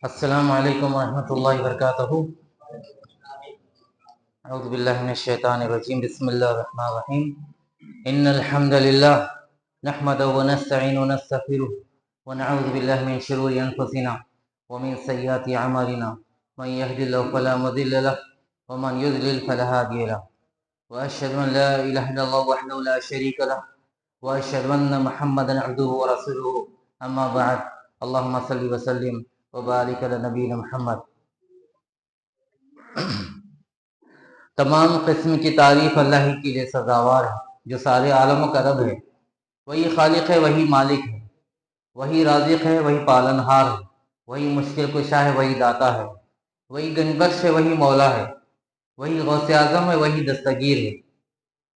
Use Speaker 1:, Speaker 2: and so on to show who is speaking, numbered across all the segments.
Speaker 1: السلام علیکم ورحمۃ اللہ وبرکاتہ۔ اعوذ باللہ من الشیطان الرجیم، بسم اللہ الرحمن الرحیم۔ ان الحمد للہ نحمده ونستعینه ونستغفره ونعوذ باللہ من شرور انفسنا ومن سیئات اعمالنا، من يهد الله فلا مضل له ومن يضلل فلا هادي له، واشهد ان لا الہ الا اللہ وحده لا شریک له، واشهد ان محمدا عبده ورسوله، اما بعد، اللهم صل وسلم وبارک علی نبینا محمد۔ تمام قسم کی تعریف اللہ ہی کے لیے سزاوار ہے، جو سارے عالموں کا رب ہے۔ وہی خالق ہے، وہی مالک ہے، وہی رازق ہے، وہی پالنہار ہے، وہی مشکل کشا ہے، وہی داتا ہے، وہی گنج بخش ہے، وہی مولا ہے، وہی غوث اعظم ہے، وہی دستگیر ہے۔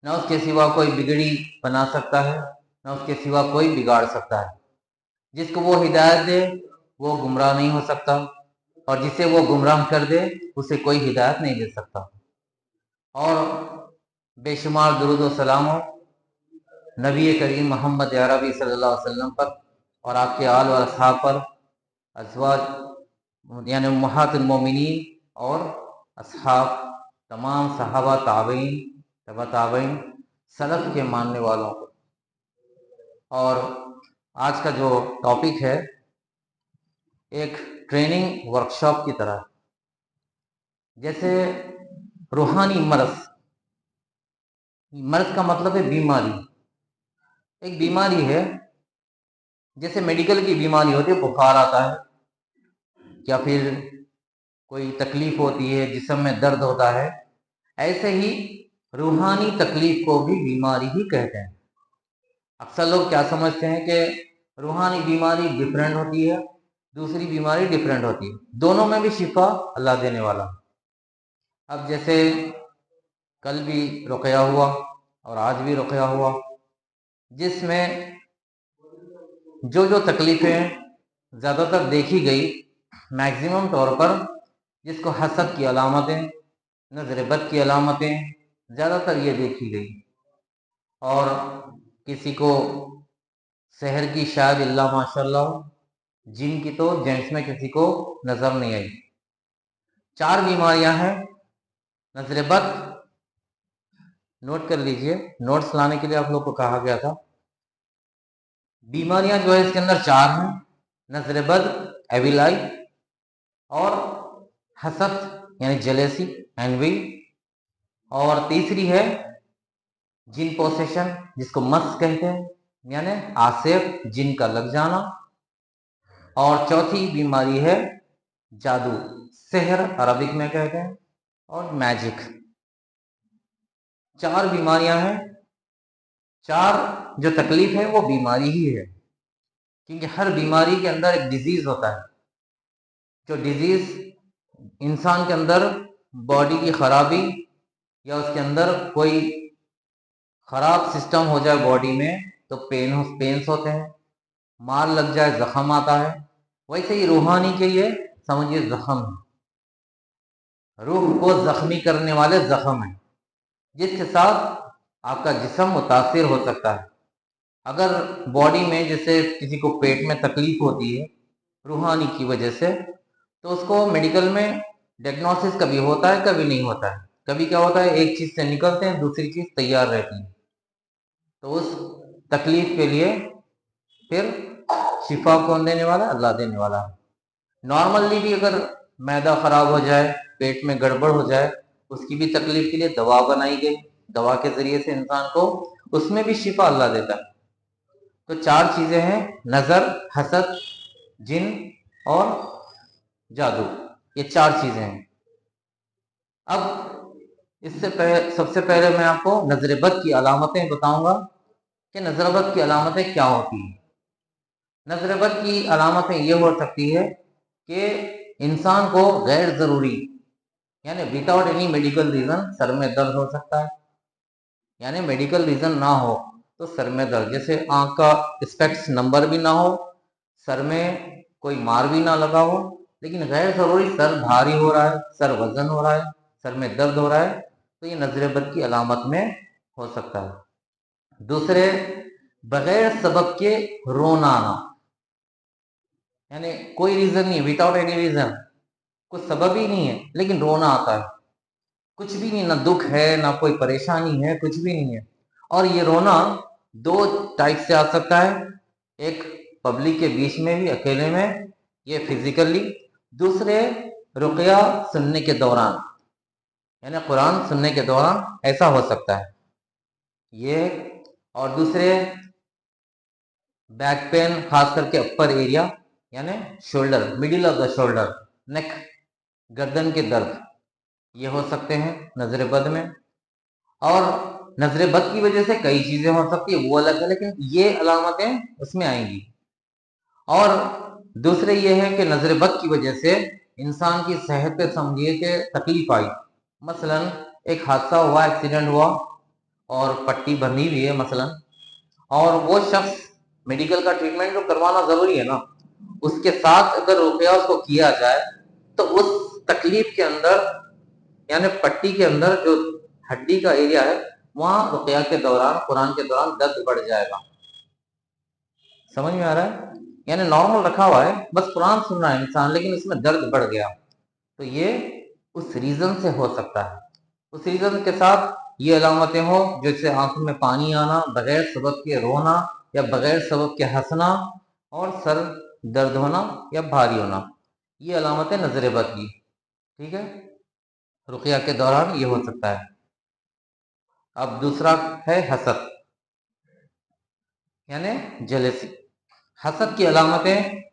Speaker 1: نہ اس کے سوا کوئی بگڑی بنا سکتا ہے، نہ اس کے سوا کوئی بگاڑ سکتا ہے۔ جس کو وہ ہدایت دے وہ گمراہ نہیں ہو سکتا، اور جسے وہ گمراہ کر دے اسے کوئی ہدایت نہیں دے سکتا۔ اور بے شمار درود و سلام ہو نبی کریم محمد عربی صلی اللہ علیہ وسلم پر، اور آپ کے آل و اصحاب پر، ازواج یعنی امہات المومنین اور اصحاب، تمام صحابہ، تابعین، تبع تابعین، سلف کے ماننے والوں کو۔ اور آج کا جو ٹاپک ہے ایک ٹریننگ ورکشاپ کی طرح، جیسے روحانی مرض کا مطلب ہے بیماری۔ ایک بیماری ہے، جیسے میڈیکل کی بیماری ہوتی ہے، بخار آتا ہے یا پھر کوئی تکلیف ہوتی ہے، جسم میں درد ہوتا ہے، ایسے ہی روحانی تکلیف کو بھی بیماری ہی کہتے ہیں۔ اکثر لوگ کیا سمجھتے ہیں کہ روحانی بیماری ڈفرینٹ ہوتی ہے، دوسری بیماری ڈفرینٹ ہوتی ہے، دونوں میں بھی شفا اللہ دینے والا۔ اب جیسے کل بھی رقیہ ہوا اور آج بھی رقیہ ہوا، جس میں جو تکلیفیں زیادہ تر دیکھی گئی، میکزیمم طور پر جس کو حسد کی علامتیں، نظر بد کی علامتیں زیادہ تر یہ دیکھی گئی، اور کسی کو سحر کی شاید اللہ ماشاء اللہ، جن کی تو جینس میں کسی کو نظر نہیں آئی۔ 4 بیماریاں ہیں۔ نظر بد، نوٹ کر لیجئے، نوٹس لانے کے لیے آپ لوگ کو کہا گیا تھا۔ بیماریاں جو ہے اس کے اندر 4 ہیں: نظر بد، ایویل آئی، اور حسد یعنی جلیسی، اینوی، اور تیسری ہے جن پوسیشن، جس کو مس کہتے ہیں، یعنی آصف، جن کا لگ جانا، اور چوتھی بیماری ہے جادو، سحر عربک میں کہتے ہیں، اور میجک۔ 4 بیماریاں ہیں، 4 جو تکلیف ہے وہ بیماری ہی ہے، کیونکہ ہر بیماری کے اندر ایک ڈیزیز ہوتا ہے۔ جو ڈیزیز انسان کے اندر باڈی کی خرابی، یا اس کے اندر کوئی خراب سسٹم ہو جائے باڈی میں تو پینس ہوتے ہیں، مار لگ جائے زخم آتا ہے، ویسے ہی روحانی کے یہ سمجھیے زخم ہے، روح کو زخمی کرنے والے زخم ہیں، جس کے ساتھ آپ کا جسم متاثر ہو سکتا ہے۔ اگر باڈی میں جیسے کسی کو پیٹ میں تکلیف ہوتی ہے روحانی کی وجہ سے، تو اس کو میڈیکل میں ڈائگنوسس کبھی ہوتا ہے، کبھی نہیں ہوتا ہے۔ کبھی کیا ہوتا ہے، ایک چیز سے نکلتے ہیں، دوسری چیز تیار رہتی ہے، تو اس تکلیف کے لیے پھر شفا کون دینے والا؟ اللہ دینے والا ہے۔ نارملی بھی اگر معدہ خراب ہو جائے، پیٹ میں گڑبڑ ہو جائے، اس کی بھی تکلیف کے لیے دوا بنائی گئی، دوا کے ذریعے سے انسان کو اس میں بھی شفا اللہ دیتا ہے۔ تو 4 چیزیں ہیں: نظر، حسد، جن اور جادو، یہ 4 چیزیں ہیں۔ اب اس سے سب سے پہلے میں آپ کو نظر بد کی علامتیں بتاؤں گا کہ نظر بد کی علامتیں کیا ہوتی ہیں۔ نظر بد کی علامتیں یہ ہو سکتی ہے کہ انسان کو غیر ضروری، یعنی وداؤٹ اینی میڈیکل ریزن سر میں درد ہو سکتا ہے، یعنی میڈیکل ریزن نہ ہو تو سر میں درد، جیسے آنکھ کا اسپیکس نمبر بھی نہ ہو، سر میں کوئی مار بھی نہ لگا ہو، لیکن غیر ضروری سر بھاری ہو رہا ہے، سر وزن ہو رہا ہے، سر میں درد ہو رہا ہے، تو یہ نظر بد کی علامت میں ہو سکتا ہے۔ دوسرے، بغیر سبب کے رونا آنا، यानी कोई रीजन नहीं, विदाउट एनी रीजन, कुछ सबब ही नहीं है, लेकिन रोना आता है, कुछ भी नहीं, ना दुख है ना कोई परेशानी है, कुछ भी नहीं है। और ये रोना दो टाइप से आ सकता है, एक पब्लिक के बीच में भी, अकेले में, ये फिजिकली, दूसरे रुक़या सुनने के दौरान, यानी कुरान सुनने के दौरान ऐसा हो सकता है ये। और दूसरे बैक पेन, खास करके अपर एरिया, यानी shoulder, middle of the shoulder, neck, गर्दन के दर्द, ये हो सकते हैं नजर बद में। और नजर बद की वजह से कई चीजें हो सकती है, वो अलग है, लेकिन ये अलामतें उसमें आएंगी। और दूसरे ये है कि नजर बद की वजह से इंसान की सेहत पे समझिए कि तकलीफ आई, मसलन एक हादसा हुआ, एक्सीडेंट हुआ और पट्टी बंधी हुई है मसलन, और वो शख्स मेडिकल का ट्रीटमेंट जो करवाना जरूरी है ना, उसके साथ अगर रुपया उसको किया जाए तो उस तकलीफ के अंदर, यानी पट्टी के अंदर जो हड्डी का एरिया है, वहां रुपया के दौरान, कुरान के दौरान दर्द बढ़ जाएगा। समझ में आ रहा है? यानी नॉर्मल रखा हुआ है, बस कुरान सुन रहा है इंसान, लेकिन उसमें दर्द बढ़ गया, तो ये उस रीजन से हो सकता है। उस रीजन के साथ ये अलामतें हो, जैसे आंखों में पानी आना, बगैर सबब के रोना या बगैर सबब के हंसना, और सर दर्द होना या भारी होना, ये अलामतें नजर बद की। ठीक है, रुक़या के दौरान ये हो सकता है। अब दूसरा है हसद, यानी जेलेसी। हसद की अलामतें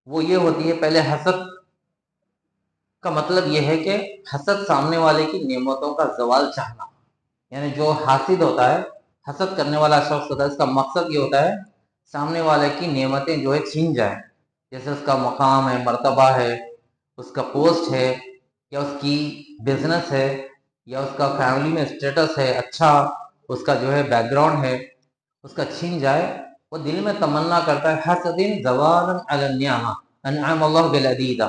Speaker 1: वो ये होती है, पहले हसद का मतलब ये है कि हसद सामने वाले की नेमतों का जवाल चाहना, यानी जो हासिद होता है, हसद करने वाला शख्स होता है, इसका मकसद ये होता है सामने वाले की नेमतें जो है छीन जाए, जैसे उसका मकाम है, मर्तबा है, उसका पोस्ट है, या उसकी बिजनेस है, या उसका फैमिली में स्टेटस है, अच्छा उसका जो है बैकग्राउंड है, उसका छीन जाए। वो दिल में तमन्ना करता है, हसदिन जवालन अलन निअमा अनअम अल्लाह बिल अदीदा,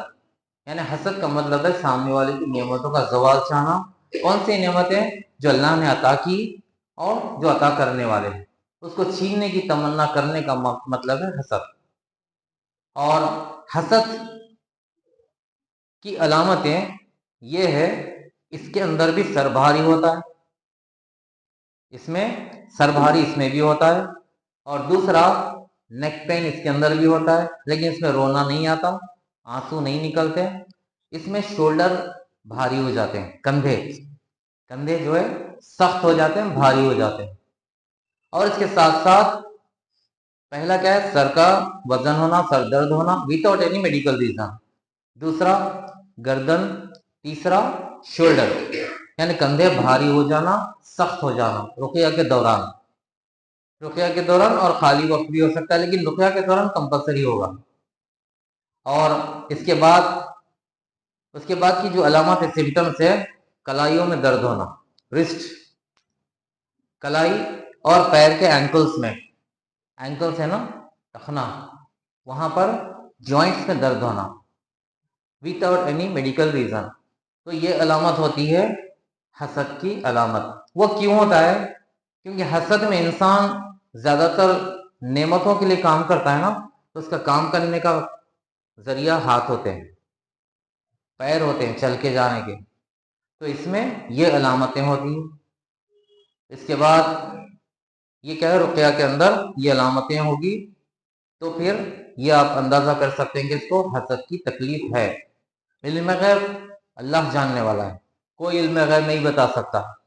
Speaker 1: यानी हसद का मतलब है सामने वाले की नेमतों का जवाल चाहना। कौन सी नेमतें? जो अल्लाह ने अता की और जो अता करने वाले हैं, उसको छीनने की तमन्ना करने का मतलब है हसद। और हसद की अलामतें ये है, इसके अंदर भी सर भारी होता है, इसमें सर भारी इसमें भी होता है, और दूसरा नेक पेन इसके अंदर भी होता है, लेकिन इसमें रोना नहीं आता, आंसू नहीं निकलते। इसमें शोल्डर भारी हो जाते हैं, कंधे, कंधे जो है सख्त हो जाते हैं, भारी हो जाते हैं। और इसके साथ साथ पहला क्या है, सर का वजन होना, सर दर्द होना विदाउट एनी मेडिकल रीजन, दूसरा गर्दन, तीसरा शोल्डर, यानी कंधे भारी हो जाना, सख्त हो जाना रुक़या के दौरान। रुक़या के दौरान और खाली वक्त भी हो सकता है, लेकिन रुक़या के दौरान कंपलसरी होगा। और उसके बाद की जो अलामत है, सिम्टम्स है, कलाइयों में दर्द होना, रिस्ट, कलाई, और पैर के एंकल्स में, एंकल्स है ना, टखना, वहां पर जॉइंट्स में दर्द होना विदाउट एनी मेडिकल रीजन। तो ये अलामत होती है हसद की अलामत। वो क्यों होता है? क्योंकि हसद में इंसान ज्यादातर नेमतों के लिए काम करता है ना, तो उसका काम करने का जरिया हाथ होते हैं, पैर होते हैं चल के जाने के, तो इसमें ये अलामतें होती हैं। इसके बाद ये क्या है, रुक़या के अंदर ये अलामतें होगी, तो फिर ये आप अंदाजा कर सकते हैं कि इसको हसद की तकलीफ है। इल्म गैब अल्लाह जानने वाला है, कोई इल्म गैब नहीं बता सकता,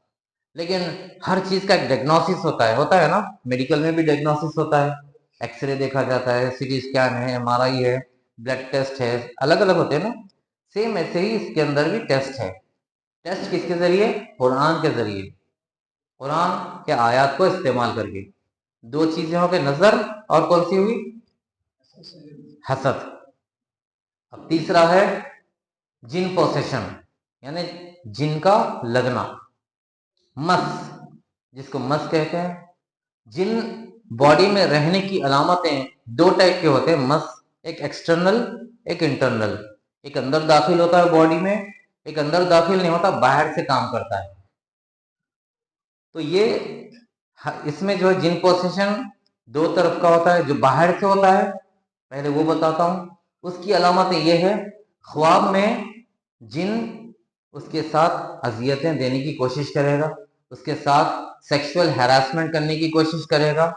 Speaker 1: लेकिन हर चीज का एक डायग्नोसिस होता है ना, मेडिकल में भी डायग्नोसिस होता है, एक्सरे देखा जाता है, सीटी स्कैन है, एमआरआई है, ब्लड टेस्ट है, अलग अलग होते हैं ना। सेम ऐसे ही इसके अंदर भी टेस्ट है। टेस्ट किसके जरिए? कुरान के जरिए, कुरान के आयत को इस्तेमाल करके। दो चीजें हो गई, नजर और कौन सी हुई? हसद। अब तीसरा है जिन पोसेशन, यानी जिन का लगना, मस, जिसको मस कहते हैं। जिन बॉडी में रहने की अलामतें दो टाइप के होते हैं मस, एक एक्सटर्नल, एक इंटरनल। एक अंदर दाखिल होता है बॉडी में, एक अंदर दाखिल नहीं होता, बाहर से काम करता है। तो ये इसमें जो है जिन पोसेशन दो तरफ का होता है, जो बाहर से होता है पहले वो बताता हूं, اس کی علامتیں یہ ہے، خواب میں جن اس کے ساتھ اذیتیں دینے کی کوشش کرے گا، اس کے ساتھ سیکشول ہیراسمنٹ کرنے کی کوشش کرے گا،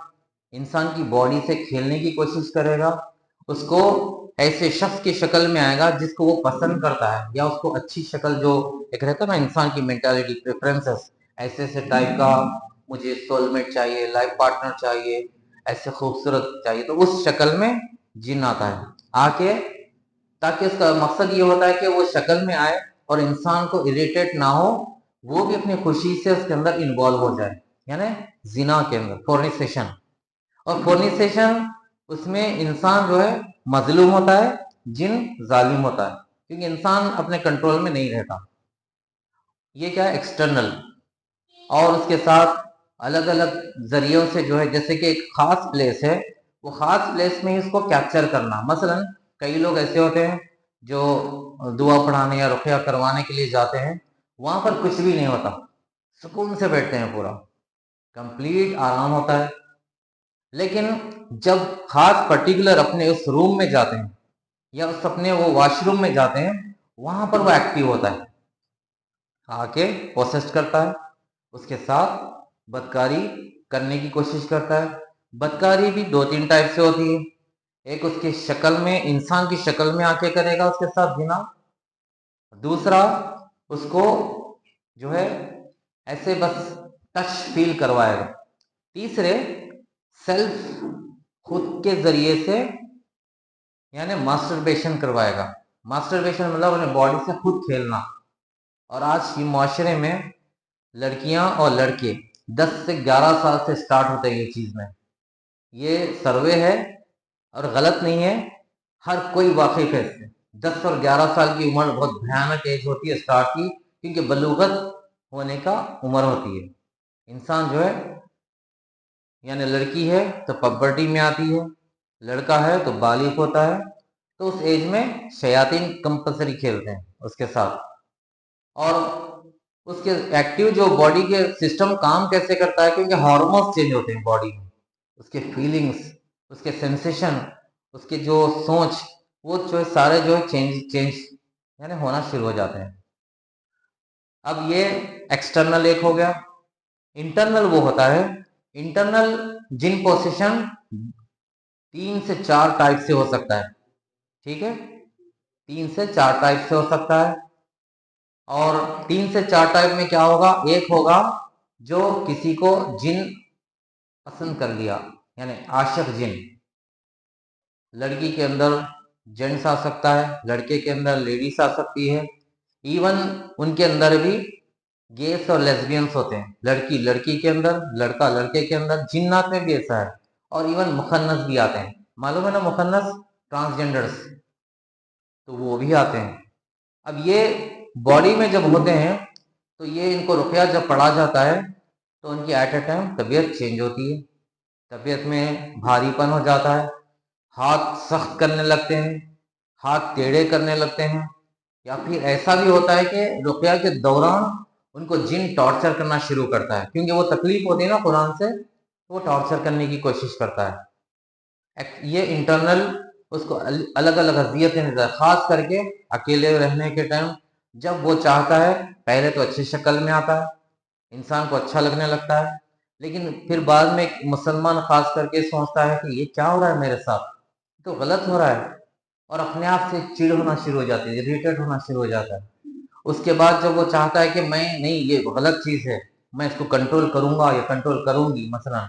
Speaker 1: انسان کی باڈی سے کھیلنے کی کوشش کرے گا، اس کو ایسے شخص کی شکل میں آئے گا جس کو وہ پسند کرتا ہے، یا اس کو اچھی شکل، جو ایک رہتا ہے نا انسان کی مینٹالٹی، پریفرنسز، ایسے ایسے ٹائپ کا مجھے سول میٹ چاہیے، لائف پارٹنر چاہیے، ایسے خوبصورت چاہیے، تو اس شکل میں جن آتا ہے آ کے، تاکہ اس کا مقصد یہ ہوتا ہے کہ وہ شکل میں آئے اور انسان کو اریٹیٹ نہ ہو، وہ بھی اپنی خوشی سے اس کے اندر انوالو ہو جائے، یعنی زنا کے اندر فورنیسیشن. اور فورنیسیشن اس میں انسان جو ہے مظلوم ہوتا ہے، جن ظالم ہوتا ہے، کیونکہ انسان اپنے کنٹرول میں نہیں رہتا. یہ کیا ہے؟ ایکسٹرنل. اور اس کے ساتھ الگ الگ ذریعوں سے جو ہے، جیسے کہ ایک خاص پلیس ہے، وہ خاص پلیس میں ہی اس کو کیپچر کرنا. مثلا کئی لوگ ایسے ہوتے ہیں جو دعا پڑھانے یا رقیہ کروانے کے لیے جاتے ہیں، وہاں پر کچھ بھی نہیں ہوتا، سکون سے بیٹھتے ہیں، پورا کمپلیٹ آرام ہوتا ہے. لیکن جب خاص پرٹیکولر اپنے اس روم میں جاتے ہیں یا اس اپنے وہ واش روم میں جاتے ہیں، وہاں پر وہ ایکٹیو ہوتا ہے، آ کے پوسیس کرتا ہے، اس کے ساتھ بدکاری کرنے کی کوشش کرتا ہے. بدکاری بھی 2-3 ٹائپ سے ہوتی ہے. ایک اس کی شکل میں، انسان کی شکل میں آ کے کرے گا اس کے ساتھ زنا. دوسرا اس کو جو ہے ایسے بس ٹچ فیل کروائے گا. تیسرے سیلف، خود کے ذریعے سے، یعنی ماسٹربیشن کروائے گا. ماسٹربیشن مطلب اپنے باڈی سے خود کھیلنا. اور آج کی معاشرے میں لڑکیاں اور لڑکے 10 سے 11 سال سے سٹارٹ ہوتے ہیں یہ چیز میں. یہ سروے ہے اور غلط نہیں ہے، ہر کوئی واقف ہے اس سے. 10 اور 11 سال کی عمر بہت بھیانک ایج ہوتی ہے سٹارٹ کی، کیونکہ بلوغت ہونے کا عمر ہوتی ہے. انسان جو ہے، یعنی لڑکی ہے تو پبرٹی میں آتی ہے، لڑکا ہے تو بالغ ہوتا ہے، تو اس ایج میں شیاطین کمپلسری کھیلتے ہیں اس کے ساتھ. اور اس کے ایکٹیو جو باڈی کے سسٹم کام کیسے کرتا ہے، کیونکہ ہارمونس چینج ہوتے ہیں باڈی میں، اس کے فیلنگس، اس کے سینسیشن، اس کے جو سوچ، وہ جو سارے جو چینج یعنی ہونا شروع ہو جاتے ہیں. اب یہ ایکسٹرنل ایک ہو گیا. انٹرنل وہ ہوتا ہے، انٹرنل جن پوزیشن 3 سے 4 ٹائپ سے ہو سکتا ہے. ٹھیک ہے، 3 سے 4 ٹائپ سے ہو سکتا ہے. اور 3 سے 4 ٹائپ میں کیا ہوگا؟ ایک ہوگا جو کسی کو جن پسند کر لیا، یعنی عاشق جن. لڑکی کے اندر جینٹس آ سکتا ہے، لڑکے کے اندر لیڈیز آ سکتی ہے. ایون ان کے اندر بھی گیس اور لیزبینس ہوتے ہیں، لڑکی لڑکی کے اندر، لڑکا لڑکے کے اندر. جنات میں بھی ایسا ہے. اور ایون مخنث بھی آتے ہیں، معلوم ہے نا مخنث، ٹرانسجینڈرز، تو وہ بھی آتے ہیں. اب یہ باڈی میں جب ہوتے ہیں تو یہ ان کو رقیہ جب پڑھا جاتا ہے تو ان کی ایٹ اے ٹائم طبیعت چینج ہوتی ہے، طبیعت میں بھاری پن ہو جاتا ہے، ہاتھ سخت کرنے لگتے ہیں، ہاتھ ٹیڑھے کرنے لگتے ہیں. یا پھر ایسا بھی ہوتا ہے کہ رقیہ کے دوران ان کو جن ٹارچر کرنا شروع کرتا ہے، کیونکہ وہ تکلیف ہوتی ہے نا قرآن سے، وہ ٹارچر کرنے کی کوشش کرتا ہے. یہ انٹرنل اس کو الگ الگ اذیتیں دیتا ہے، خاص کر کے اکیلے رہنے کے ٹائم. جب وہ چاہتا ہے، پہلے تو اچھی شکل میں آتا ہے، انسان کو اچھا لگنے لگتا ہے، لیکن پھر بعد میں مسلمان خاص کر کے سوچتا ہے کہ یہ کیا ہو رہا ہے میرے ساتھ، تو غلط ہو رہا ہے، اور اپنے آپ سے چڑ ہونا شروع ہو جاتی ہے، اریٹیٹ ہونا شروع ہو جاتا ہے. اس کے بعد جب وہ چاہتا ہے کہ میں نہیں، یہ غلط چیز ہے، میں اس کو کنٹرول کروں گا یا کنٹرول کروں گی مثلا،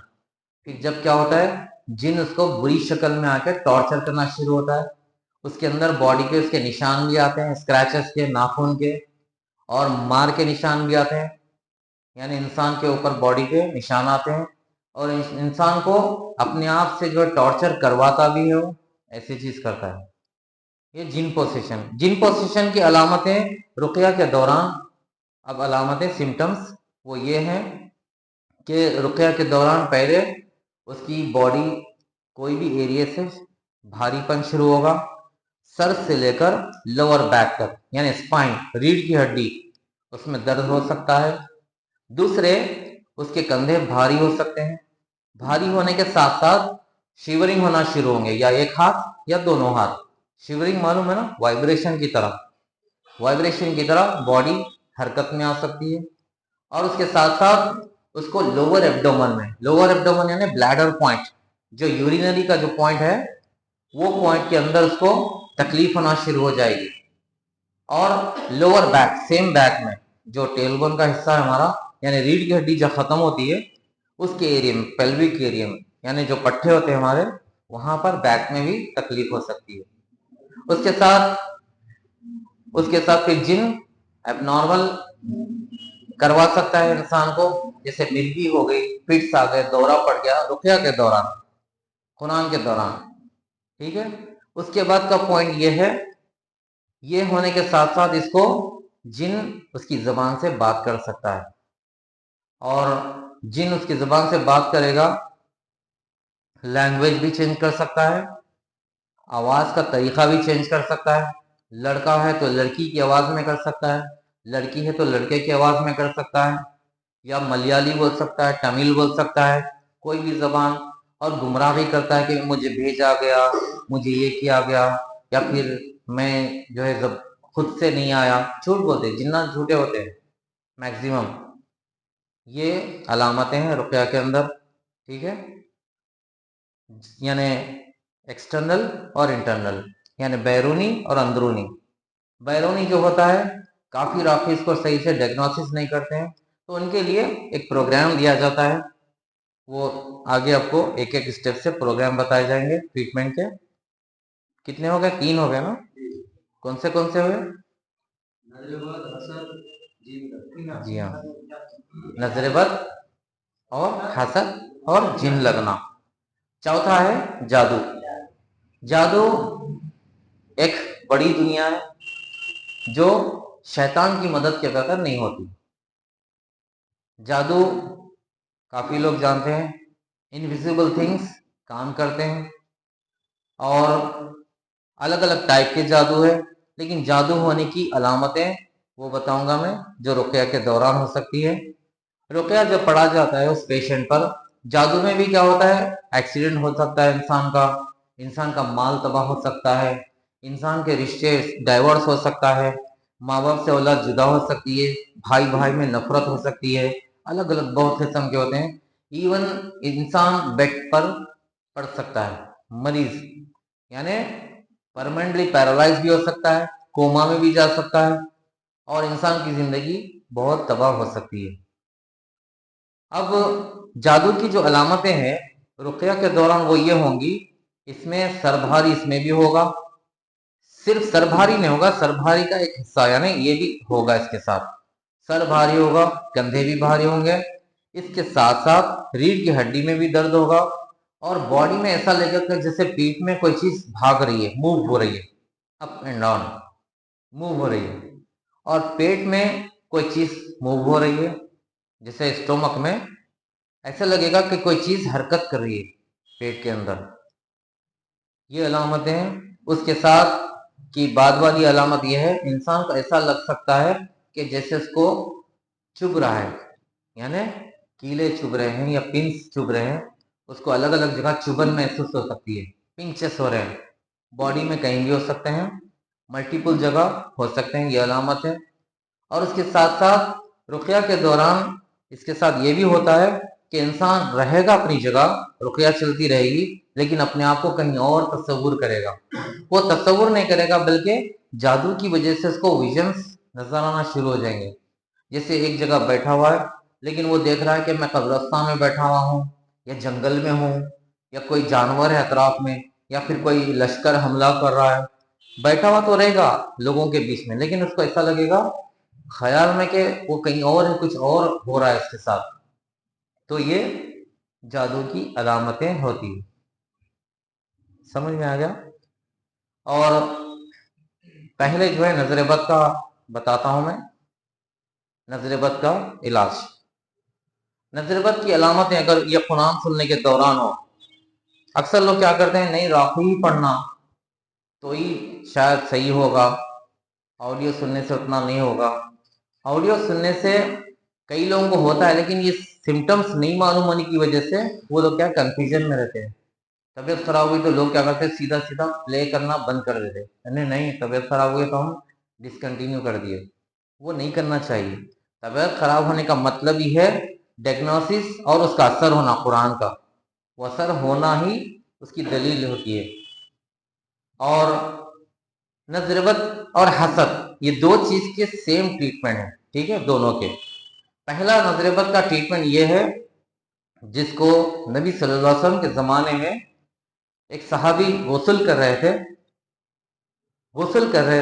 Speaker 1: پھر جب کیا ہوتا ہے، جن اس کو بری شکل میں آ کے ٹارچر کرنا شروع ہوتا ہے. اس کے اندر باڈی کے اس کے نشان بھی آتے ہیں، اسکریچز کے، ناخن کے، اور مار کے نشان بھی آتے ہیں، یعنی انسان کے اوپر باڈی کے نشان آتے ہیں، اور انسان کو اپنے آپ سے جو ٹارچر کرواتا بھی ہے، وہ ایسی چیز کرتا ہے. یہ جن پوزیشن. جن پوزیشن کی علامتیں رقیہ کے دوران، اب علامتیں، سمٹمز وہ یہ ہیں کہ رقیہ کے دوران پہلے اس کی باڈی کوئی بھی ایریا سے بھاری پن شروع ہوگا، سر سے لے کر لوور بیک تک، یعنی اسپائن، ریڑھ کی ہڈی، اس میں درد ہو سکتا ہے. دوسرے اس کے کندھے بھاری ہو سکتے ہیں. بھاری ہونے کے ساتھ ساتھ شیورنگ ہونا شروع ہوں گے، یا ایک ہاتھ یا دونوں ہاتھ शिवरिंग मालूम है ना, वाइब्रेशन की तरह, वाइब्रेशन की तरह बॉडी हरकत में आ सकती है। और उसके साथ साथ उसको लोअर एब्डोमन में, लोअर एब्डोमन यानी ब्लैडर पॉइंट, जो यूरिनरी का जो पॉइंट है, वो पॉइंट के अंदर उसको तकलीफ होना शुरू हो जाएगी। और लोअर बैक, सेम बैक में जो टेलबोन का हिस्सा है हमारा, यानी रीढ़ की हड्डी जहाँ खत्म होती है उसके एरिया में, पेल्विक एरिया में, यानी जो पट्टे होते हैं हमारे, वहां पर बैक में भी तकलीफ हो सकती है। उसके साथ फिर जिन एबनॉर्मल करवा सकता है इंसान को, जैसे मिर्गी हो गई, फिट्स आ गए, दौरा पड़ गया रुकिया के दौरान, खुनान के दौरान, ठीक है। उसके बाद का पॉइंट ये है, ये होने के साथ साथ इसको जिन उसकी जबान से बात कर सकता है, और जिन उसकी जबान से बात करेगा लैंग्वेज भी चेंज कर सकता है, आवाज का तरीका भी चेंज कर सकता है। लड़का है तो लड़की की आवाज में कर सकता है, लड़की है तो लड़के की आवाज में कर सकता है, या मलयाली बोल सकता है, तमिल बोल सकता है, कोई भी जबान। और गुमराह भी करता है कि मुझे भेजा गया, मुझे ये किया गया, या फिर मैं जो है जब खुद से नहीं आया, झूठ बोलते, जिन्ना झूठे होते हैं मैक्सिमम। ये अलामतें हैं रुक़या के अंदर, ठीक है। यानी एक्सटर्नल और इंटरनल, यानी बैरूनी और अंदरूनी। बैरूनी जो होता है, काफ़ी राखी इसको सही से डायग्नोसिस नहीं करते हैं, तो उनके लिए एक प्रोग्राम दिया जाता है। वो आगे आपको एक एक स्टेप से प्रोग्राम बताए जाएंगे ट्रीटमेंट के। कितने हो गए? 3 हो गए ना? कौन से हुए? जी हाँ, नजरबद और हसद और जिन लगना। चौथा है जादू। जादू एक बड़ी दुनिया है जो शैतान की मदद के बगैर नहीं होती। जादू काफी लोग जानते हैं, इनविजिबल थिंग्स काम करते हैं, और अलग अलग टाइप के जादू है। लेकिन जादू होने की अलामतें वो बताऊंगा मैं, जो रुक़या के दौरान हो सकती है। रुक़या जब पढ़ा जाता है उस पेशेंट पर, जादू में भी क्या होता है, एक्सीडेंट हो सकता है इंसान का माल तबाह हो सकता है, इंसान के रिश्ते डाइवोर्स हो सकता है, माँ बाप से औलाद जुदा हो सकती है, भाई भाई में नफरत हो सकती है, अलग अलग बहुत किस्म के होते हैं। इवन इंसान बेड पर पड़ सकता है, मरीज यानी परमानेंटली पैरालाइज भी हो सकता है, कोमा में भी जा सकता है, और इंसान की जिंदगी बहुत तबाह हो सकती है। अब जादू की जो अलामतें हैं रुक़या के दौरान वो ये होंगी, इसमें सरभारी इसमें भी होगा, सिर्फ सरभारी नहीं होगा, सरभारी का एक हिस्सा यानी ये भी होगा इसके साथ। सर भारी होगा, कंधे भी भारी होंगे, इसके साथ साथ रीढ़ की हड्डी में भी दर्द होगा, और बॉडी में ऐसा लगेगा जैसे पीठ में कोई चीज भाग रही है, मूव हो रही है, अप एंड डाउन मूव हो रही है, और पेट में कोई चीज मूव हो रही है, जैसे स्टोमक में ऐसा लगेगा कि कोई चीज हरकत कर रही है पेट के अंदर। ये अलामतें हैं। उसके साथ की बाद वाली अलामत यह है, इंसान को ऐसा लग सकता है कि जैसे उसको चुभ रहा है, यानी कीले चुभ रहे हैं या पिंस चुभ रहे हैं, उसको अलग अलग जगह चुभन महसूस हो सकती है, पिंचेस हो रहे हैं, बॉडी में कहीं भी हो सकते हैं, मल्टीपल जगह हो सकते हैं, ये अलामत है। और उसके साथ साथ रुक़या के दौरान इसके साथ ये भी होता है कि इंसान रहेगा अपनी जगह, रुक़या चलती रहेगी, लेकिन अपने आप को कहीं और तस्वुर करेगा। वो तस्वुर नहीं करेगा, बल्कि जादू की वजह से उसको विजन्स नजर आना शुरू हो जाएंगे। जैसे एक जगह बैठा हुआ है, लेकिन वो देख रहा है कि मैं कब्रिस्तान में बैठा हुआ हूँ, या जंगल में हूँ, या कोई जानवर है अतराफ में, या फिर कोई लश्कर हमला कर रहा है। बैठा हुआ तो रहेगा लोगों के बीच में, लेकिन उसको ऐसा लगेगा ख्याल में कि वो कहीं और है, कुछ और हो रहा है इसके साथ। तो ये जादू की अलामतें होती है। समझ में आ गया? और पहले जो है नजरबद का बताता हूं मैं, नजरबद का इलाज। नजरबद की अलामतें अगर ये कुरान सुनने के दौरान हो, अक्सर लोग क्या करते हैं, नहीं राखी ही पढ़ना तो ही शायद सही होगा, ऑडियो सुनने से उतना नहीं होगा। ऑडियो सुनने से कई लोगों को होता है, लेकिन ये सिम्टम्स नहीं मालूम होने की वजह से वो लोग क्या कंफ्यूजन में रहते हैं। طبیعت خراب ہوئی تو لوگ کیا کرتے ہیں، سیدھا سیدھا پلے کرنا بند کر دیتے، یعنی نہیں طبیعت خراب ہوئی تو ہم ڈسکنٹینیو کر دیے، وہ نہیں کرنا چاہیے۔ طبیعت خراب ہونے کا مطلب ہی ہے ڈائگنوسس اور اس کا اثر ہونا قرآن کا، وہ اثر ہونا ہی اس کی دلیل ہوتی ہے۔ اور نظر بد اور حسد یہ دو چیز کے سیم ٹریٹمنٹ ہے، ٹھیک ہے، دونوں کے۔ پہلا نظر بد کا ٹریٹمنٹ یہ ہے جس کو نبی صلی اللہ علیہ وسلم کے زمانے میں ایک صحابی غسل کر رہے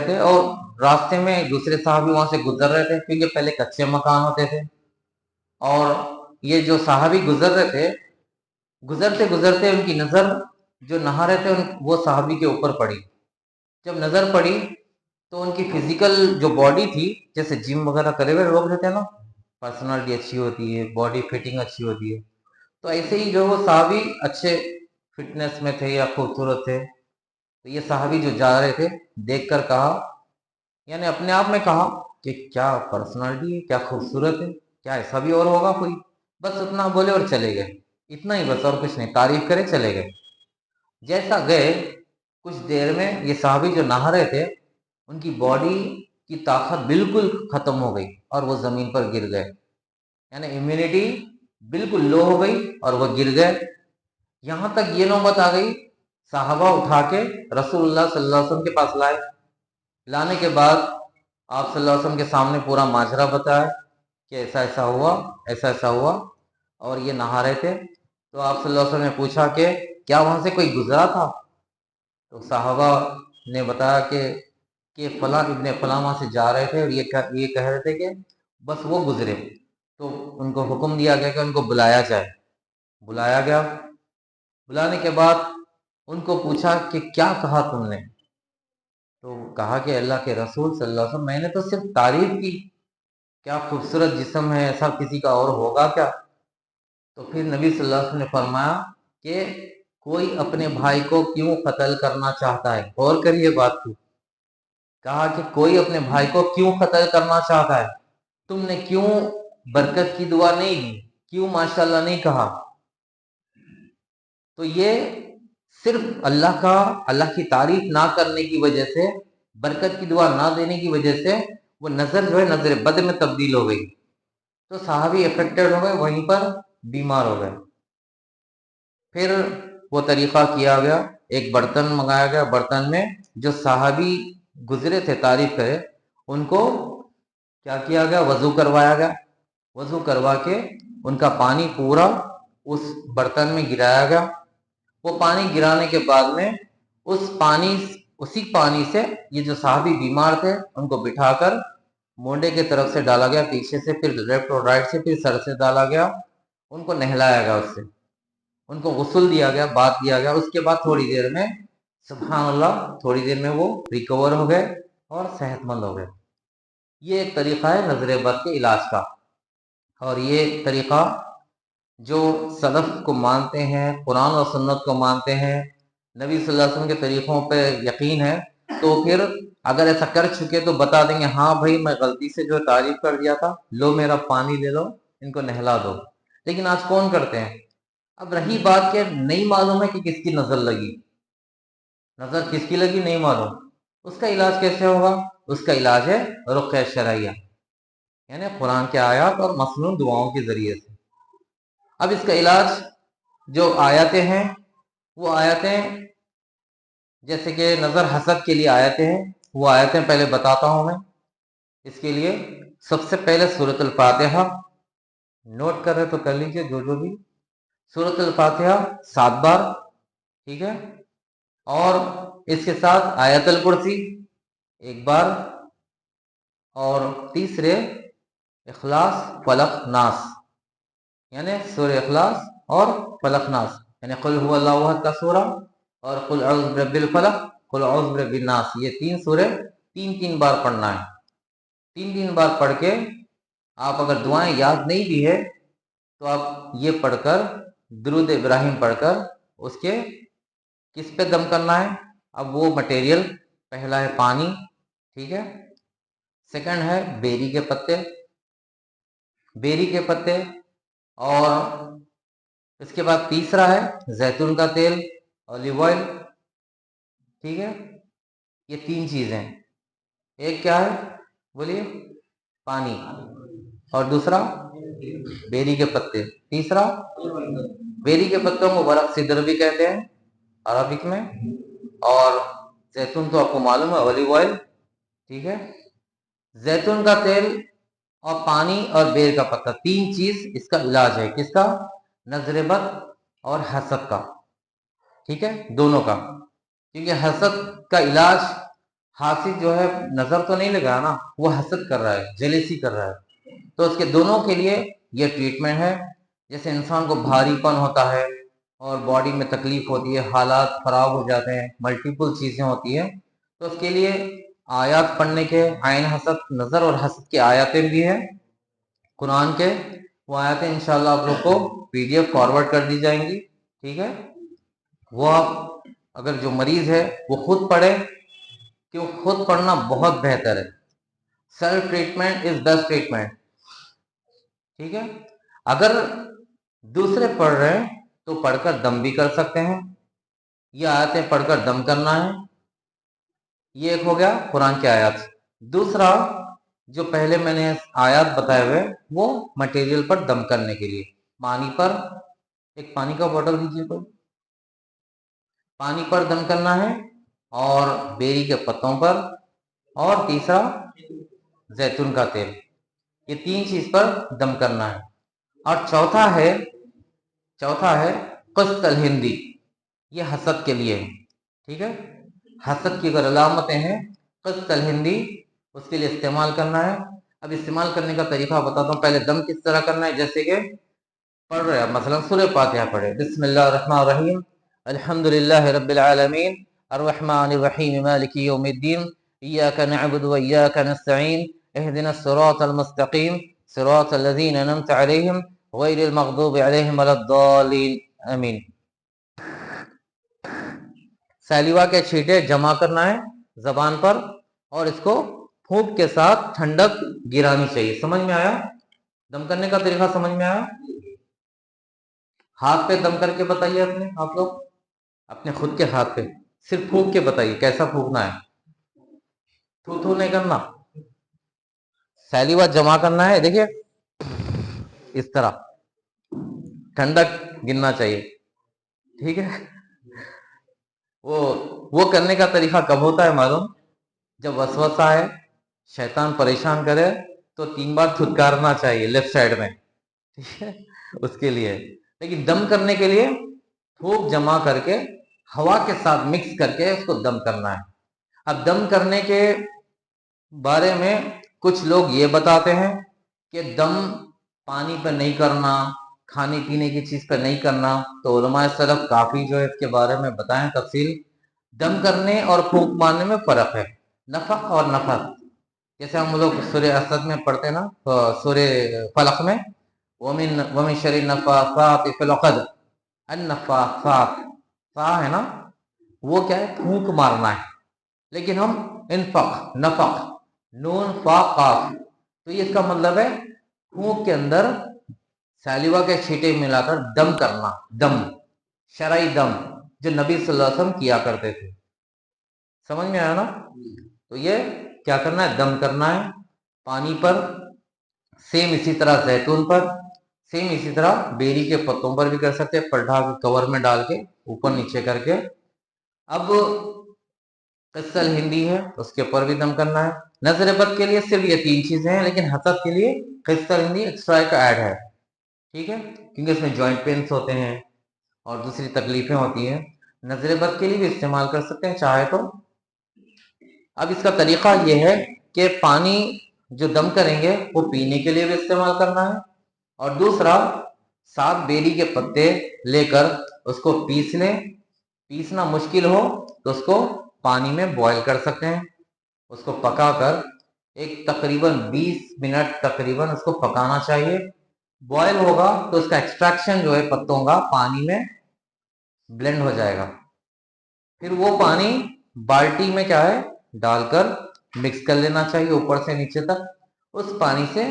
Speaker 1: تھے اور راستے میں ایک دوسرے صحابی وہاں سے گزر رہے تھے، کیونکہ پہلے کچے مکان ہوتے تھے، اور یہ جو صحابی گزر رہے تھے، گزرتے گزرتے ان کی نظر جو نہا رہے تھے وہ صحابی کے اوپر پڑی۔ جب نظر پڑی تو ان کی فزیکل جو باڈی تھی، جیسے جم وغیرہ کرے ہوئے لوگ رہتے ہیں نا، پرسنالٹی اچھی ہوتی ہے، باڈی فٹنگ اچھی ہوتی ہے، تو ایسے ہی جو وہ صحابی اچھے فٹنس میں تھے یا خوبصورت تھے، تو یہ صحابی جو جا رہے تھے دیکھ کر کہا، یعنی اپنے آپ میں کہا کہ کیا پرسنالٹی ہے، کیا خوبصورت ہے، کیا ایسا بھی اور ہوگا کوئی، بس اتنا بولے اور چلے گئے، اتنا ہی بس، اور کچھ نہیں، تعریف کرے چلے گئے۔ جیسا گئے کچھ دیر میں یہ صحابی جو نہا رہے تھے ان کی باڈی کی طاقت بالکل ختم ہو گئی اور وہ زمین پر گر گئے، یعنی امیونٹی بالکل لو ہو گئی اور وہ گر گئے۔ یہاں تک یہ نوبت آ گئی، صحابہ اٹھا کے رسول اللہ صلی اللہ علیہ وسلم کے پاس لائے، لانے کے بعد آپ صلی اللہ علیہ وسلم کے سامنے پورا ماجرا بتایا کہ ایسا ایسا ہوا، ایسا ایسا ہوا، اور یہ نہا رہے تھے۔ تو آپ صلی اللہ علیہ وسلم نے پوچھا کہ کیا وہاں سے کوئی گزرا تھا؟ تو صحابہ نے بتایا کہ فلاں ابن فلاں وہاں سے جا رہے تھے اور یہ کہہ رہے تھے کہ بس وہ گزرے۔ تو ان کو حکم دیا گیا کہ ان کو بلایا جائے، بلایا گیا۔ بلانے کے بعد ان کو پوچھا کہ کیا کہا تم نے؟ تو کہا کہ اللہ کے رسول صلی اللہ علیہ وسلم میں نے تو صرف تعریف کی، کیا خوبصورت جسم ہے، ایسا کسی کا اور ہوگا کیا؟ تو پھر نبی صلی اللہ علیہ وسلم نے فرمایا کہ کوئی اپنے بھائی کو کیوں قتل کرنا چاہتا ہے، غور کریے بات کو، کہا کہ کوئی اپنے بھائی کو کیوں قتل کرنا چاہتا ہے، تم نے کیوں برکت کی دعا نہیں دی، کیوں ماشاءاللہ نہیں کہا؟ تو یہ صرف اللہ کی تعریف نہ کرنے کی وجہ سے، برکت کی دعا نہ دینے کی وجہ سے وہ نظر جو ہے نظر بد میں تبدیل ہو گئی، تو صحابی افیکٹڈ ہو گئے، وہیں پر بیمار ہو گئے۔ پھر وہ طریقہ کیا گیا، ایک برتن منگایا گیا، برتن میں جو صحابی گزرے تھے تعریف کرے ان کو کیا کیا گیا، وضو کروایا گیا، وضو کروا کے ان کا پانی پورا اس برتن میں گرایا گیا۔ وہ پانی گرانے کے بعد میں اسی پانی سے یہ جو صحابی بیمار تھے ان کو بٹھا کر مونڈے کے طرف سے ڈالا گیا، پیچھے سے، پھر لیفٹ اور رائٹ سے، پھر سر سے ڈالا گیا، ان کو نہلایا گیا، اس سے ان کو غسل دیا گیا، بات دیا گیا۔ اس کے بعد تھوڑی دیر میں سبحان اللہ، تھوڑی دیر میں وہ ریکور ہو گئے اور صحت مند ہو گئے۔ یہ ایک طریقہ ہے نظر بد کے علاج کا، اور یہ طریقہ جو سلف کو مانتے ہیں، قرآن و سنت کو مانتے ہیں، نبی صلی اللہ علیہ وسلم کے طریقوں پہ یقین ہے، تو پھر اگر ایسا کر چکے تو بتا دیں گے ہاں بھائی میں غلطی سے جو تعریف کر دیا تھا، لو میرا پانی لے لو، ان کو نہلا دو۔ لیکن آج کون کرتے ہیں؟ اب رہی بات کہ نہیں معلوم ہے کہ کس کی نظر لگی، نظر کس کی لگی نہیں معلوم، اس کا علاج کیسے ہوگا؟ اس کا علاج ہے رقیہ شرعیہ، یعنی قرآن کے آیات اور مسنون دعاؤں کے ذریعے سے۔ اب اس کا علاج جو آیتیں ہیں، وہ آیتیں جیسے کہ نظر حسد کے لیے آیتیں ہیں، وہ آیتیں پہلے بتاتا ہوں میں۔ اس کے لیے سب سے پہلے سورۃ الفاتحہ، نوٹ کر رہے تو کر لیجئے جو بھی، سورۃ الفاتحہ 7 بار، ٹھیک ہے، اور اس کے ساتھ آیت الکرسی 1 بار، اور تیسرے اخلاص فلق ناس، یعنی سورہ اخلاص اور فلق ناس، یعنی قل هو اللہ احد کا سورہ، اور قل اعوذ برب الفلق، قل اعوذ برب الناس، یہ 3 سورے 3 بار پڑھنا ہے۔ 3 بار پڑھ کے آپ اگر دعائیں یاد نہیں بھی ہے تو آپ یہ پڑھ کر درود ابراہیم پڑھ کر اس کے کس پہ دم کرنا ہے؟ اب وہ مٹیریل، پہلا ہے پانی، ٹھیک ہے، سیکنڈ ہے بیری کے پتے، اور اس کے بعد تیسرا ہے زیتون کا تیل، ऑलिव ऑयल, ठीक है, ये 3 चीजें। एक क्या है बोलिए, पानी, और दूसरा बेरी के पत्ते, तीसरा बेरी के पत्तों को वरक सिदर भी कहते हैं अरबिक में, और जैतून तो आपको मालूम है, ऑलिव ऑयल, ठीक है। जैतून का तेल और पानी और बेर का पत्ता, 3 चीज इसका इलाज है। किसका? नजर बद और हसद का, ठीक है, दोनों का। क्योंकि हसद का इलाज, हासिद जो है नजर तो नहीं लगा ना, वो हसद कर रहा है, जेलेसी कर रहा है, तो उसके दोनों के लिए ये ट्रीटमेंट है। जैसे इंसान को भारीपन होता है और बॉडी में तकलीफ होती है, हालात खराब हो जाते हैं, मल्टीपल चीजें होती है, तो उसके लिए आयत पढ़ने के, आयन हसद, नजर और हसद की आयतें भी है कुरान के, वो आयतें इंशाल्लाह आप लोग को PDF फॉरवर्ड कर दी जाएंगी, ठीक है। वो आप अगर जो मरीज है वो खुद पढ़े, क्यों खुद पढ़ना बहुत बेहतर है। Self treatment is best treatment, ठीक है। अगर दूसरे पढ़ रहे हैं तो पढ़कर दम भी कर सकते हैं, ये आयतें पढ़कर दम करना है, ये एक हो गया कुरान की आयत। दूसरा जो पहले मैंने आयत बताए हुए, वो मटेरियल पर दम करने के लिए, पानी पर, एक पानी का बोतल दीजिए कोई, पानी पर दम करना है, और बेरी के पत्तों पर, और तीसरा जैतून का तेल, ये 3 चीज पर दम करना है। और चौथा है क़िस्त हिंदी, ये हसद के लिए है, ठीक है। हसद की अगर अलामतें हैं, क़िस्त हिंदी, उसके लिए इस्तेमाल करना है। अब इस्तेमाल करने का तरीका बताता हूँ। पहले दम किस तरह करना है, जैसे कि पढ़ रहे हैं, मसलन सूरह फातिहा पढ़े, बिस्मिल्लाहिर्रहमानिर्रहीम, अल्हम्दुलिल्लाहि रब्बिल आलमीन, अर्रहमानिर्रहीम, मालिकी यौमिद्दीन, इय्याका नअबुदु व इय्याका नस्तईन, इहदिनस सिरातल मुस्तकीम, सिरातल लज़ीना अनअमता अलैहिम, गैरिल मग़दूबि अलैहिम वलद्दालिन, आमीन। सैलिवा के छींटे जमा करना है जबान पर, और इसको फूंक के साथ ठंडक गिरानी चाहिए। समझ में आया? दम करने का तरीका समझ में आया? हाथ पे दम करके बताइए अपने, आप लोग अपने खुद के हाथ पे सिर्फ फूंक के बताइए कैसा फूंकना है, थू थू नहीं करना, सैलिवा जमा करना है, देखिए इस तरह ठंडक गिरना चाहिए, ठीक है। वो करने का तरीका कब होता है मालूम? जब वसवसा है, शैतान परेशान करे, तो 3 बार थुतकारना चाहिए लेफ्ट साइड में, ठीक है, उसके लिए। लेकिन दम करने के लिए थूक जमा करके हवा के साथ मिक्स करके उसको दम करना है। अब दम करने के बारे में कुछ लोग ये बताते हैं कि दम पानी पर नहीं करना, खाने पीने की चीज पर नहीं करना, तो उलमाए सलफ काफी जो है इसके बारे में बताएं तफसील। दम करने और फूंक मारने में फर्क है, नफक और नफस। जैसे हम लोग सूर्य असद में पढ़ते ना, तो सूर्य फलक में वमिन शर्रि नफ्फासाति फिल उक़द, अन्नफ़्फ़ासात, फा है ना, वो क्या है, फूंक मारना है। लेकिन हम इनफक, नफक, नून फा काफ, तो ये इसका मतलब है फूंक के अंदर सैलिवा के छींटे मिलाकर दम करना, दम, शरई दम, जो नबी सल्लल्लाहु अलैहि वसल्लम किया करते थे। समझ में आया ना? तो ये क्या करना है, दम करना है पानी पर, सेम इसी तरह जैतून पर, सेम इसी तरह बेरी के पत्तों पर भी कर सकते हैं, पलटा के कवर में डाल के ऊपर नीचे करके। अब क़िस्सल हिंदी है, उसके ऊपर भी दम करना है। नजर बद के लिए सिर्फ ये 3 चीजें हैं, लेकिन हसद के लिए क़िस्सल हिंदी एक्स्ट्रा का ऐड है, ठीक है, क्योंकि इसमें जॉइंट पेन्स होते हैं और दूसरी तकलीफें होती हैं। नजर बद के लिए भी इस्तेमाल कर सकते हैं चाहे तो। अब इसका तरीका ये है कि पानी जो दम करेंगे वो पीने के लिए भी इस्तेमाल करना है, और दूसरा 7 बेरी के पत्ते लेकर उसको पीस लें। पीसना मुश्किल हो तो उसको पानी में बॉईल कर सकते हैं, उसको पकाकर एक तकरीबन 20 मिनट तकरीबन उसको पकाना चाहिए। बॉईल होगा तो उसका एक्सट्रैक्शन जो है पत्तों का पानी में ब्लेंड हो जाएगा। फिर वो पानी बाल्टी में क्या है डालकर मिक्स कर लेना चाहिए ऊपर से नीचे तक। उस पानी से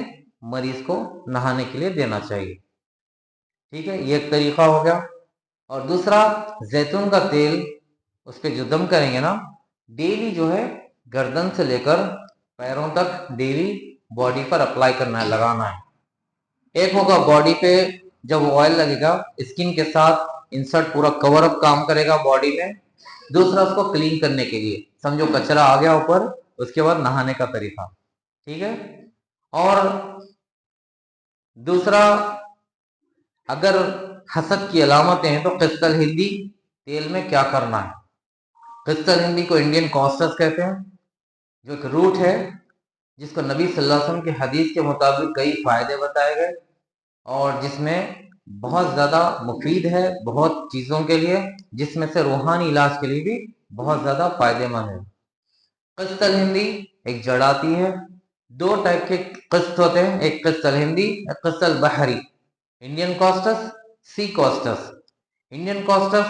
Speaker 1: मरीज को नहाने के लिए देना चाहिए, ठीक है, ये एक तरीका हो गया। اور دوسرا زیتون کا تیل اس پہ جو دم کریں گے نا، ڈیلی جو ہے گردن سے لے کر پیروں تک ڈیلی باڈی پر اپلائی کرنا ہے، لگانا ہے۔ ایک ہوگا باڈی پہ جب آئل لگے گا اسکن کے ساتھ انسرٹ پورا کور اپ کام کرے گا باڈی میں۔ دوسرا اس کو کلین کرنے کے لیے، سمجھو کچرا آ گیا اوپر، اس کے بعد نہانے کا طریقہ، ٹھیک ہے۔ اور دوسرا اگر حسد کی علامتیں ہیں تو قسط الہندی تیل میں کیا کرنا ہے۔ قسط الہندی کو انڈین کاسٹس کہتے ہیں، جو ایک روٹ ہے جس کو نبی صلی اللہ علیہ وسلم کی حدیث کے مطابق کئی فائدے بتائے گئے، اور جس میں بہت زیادہ مفید ہے بہت چیزوں کے لیے، جس میں سے روحانی علاج کے لیے بھی بہت زیادہ فائدے مند ہے۔ قسط الہندی ایک جڑ آتی ہے، دو ٹائپ کے قسط ہوتے ہیں، ایک قسط الہندی ایک قسط البحری، انڈین کاسٹس، سی کاسٹس۔ انڈین کاسٹس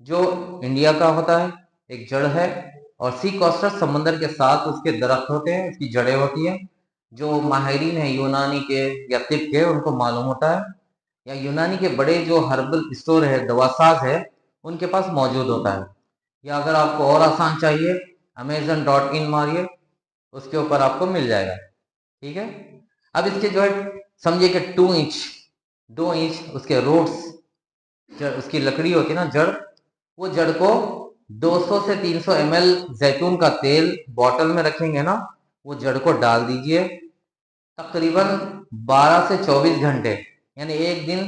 Speaker 1: جو انڈیا کا ہوتا ہے ایک جڑ ہے، اور سی کاسٹس سمندر کے ساتھ اس کے درخت ہوتے ہیں، اس کی جڑیں ہوتی ہیں۔ جو ماہرین ہیں یونانی کے یا طب کے ان کو معلوم ہوتا ہے، یا یونانی کے بڑے جو ہربل اسٹور ہے، دواساز ہے، ان کے پاس موجود ہوتا ہے۔ یا اگر آپ کو اور آسان چاہیے amazon.in ماریے، اس کے اوپر آپ کو مل جائے گا، ٹھیک ہے۔ اب اس کے جو ہے سمجھے کہ 2 انچ اس کے روٹس، اس کی لکڑی ہوتی ہے نا جڑ، وہ جڑ کو 200 سے 300 ml زیتون کا تیل بوٹل میں رکھیں گے نا، وہ جڑ کو ڈال دیجئے، تقریباً 12 سے 24 گھنٹے یعنی ایک دن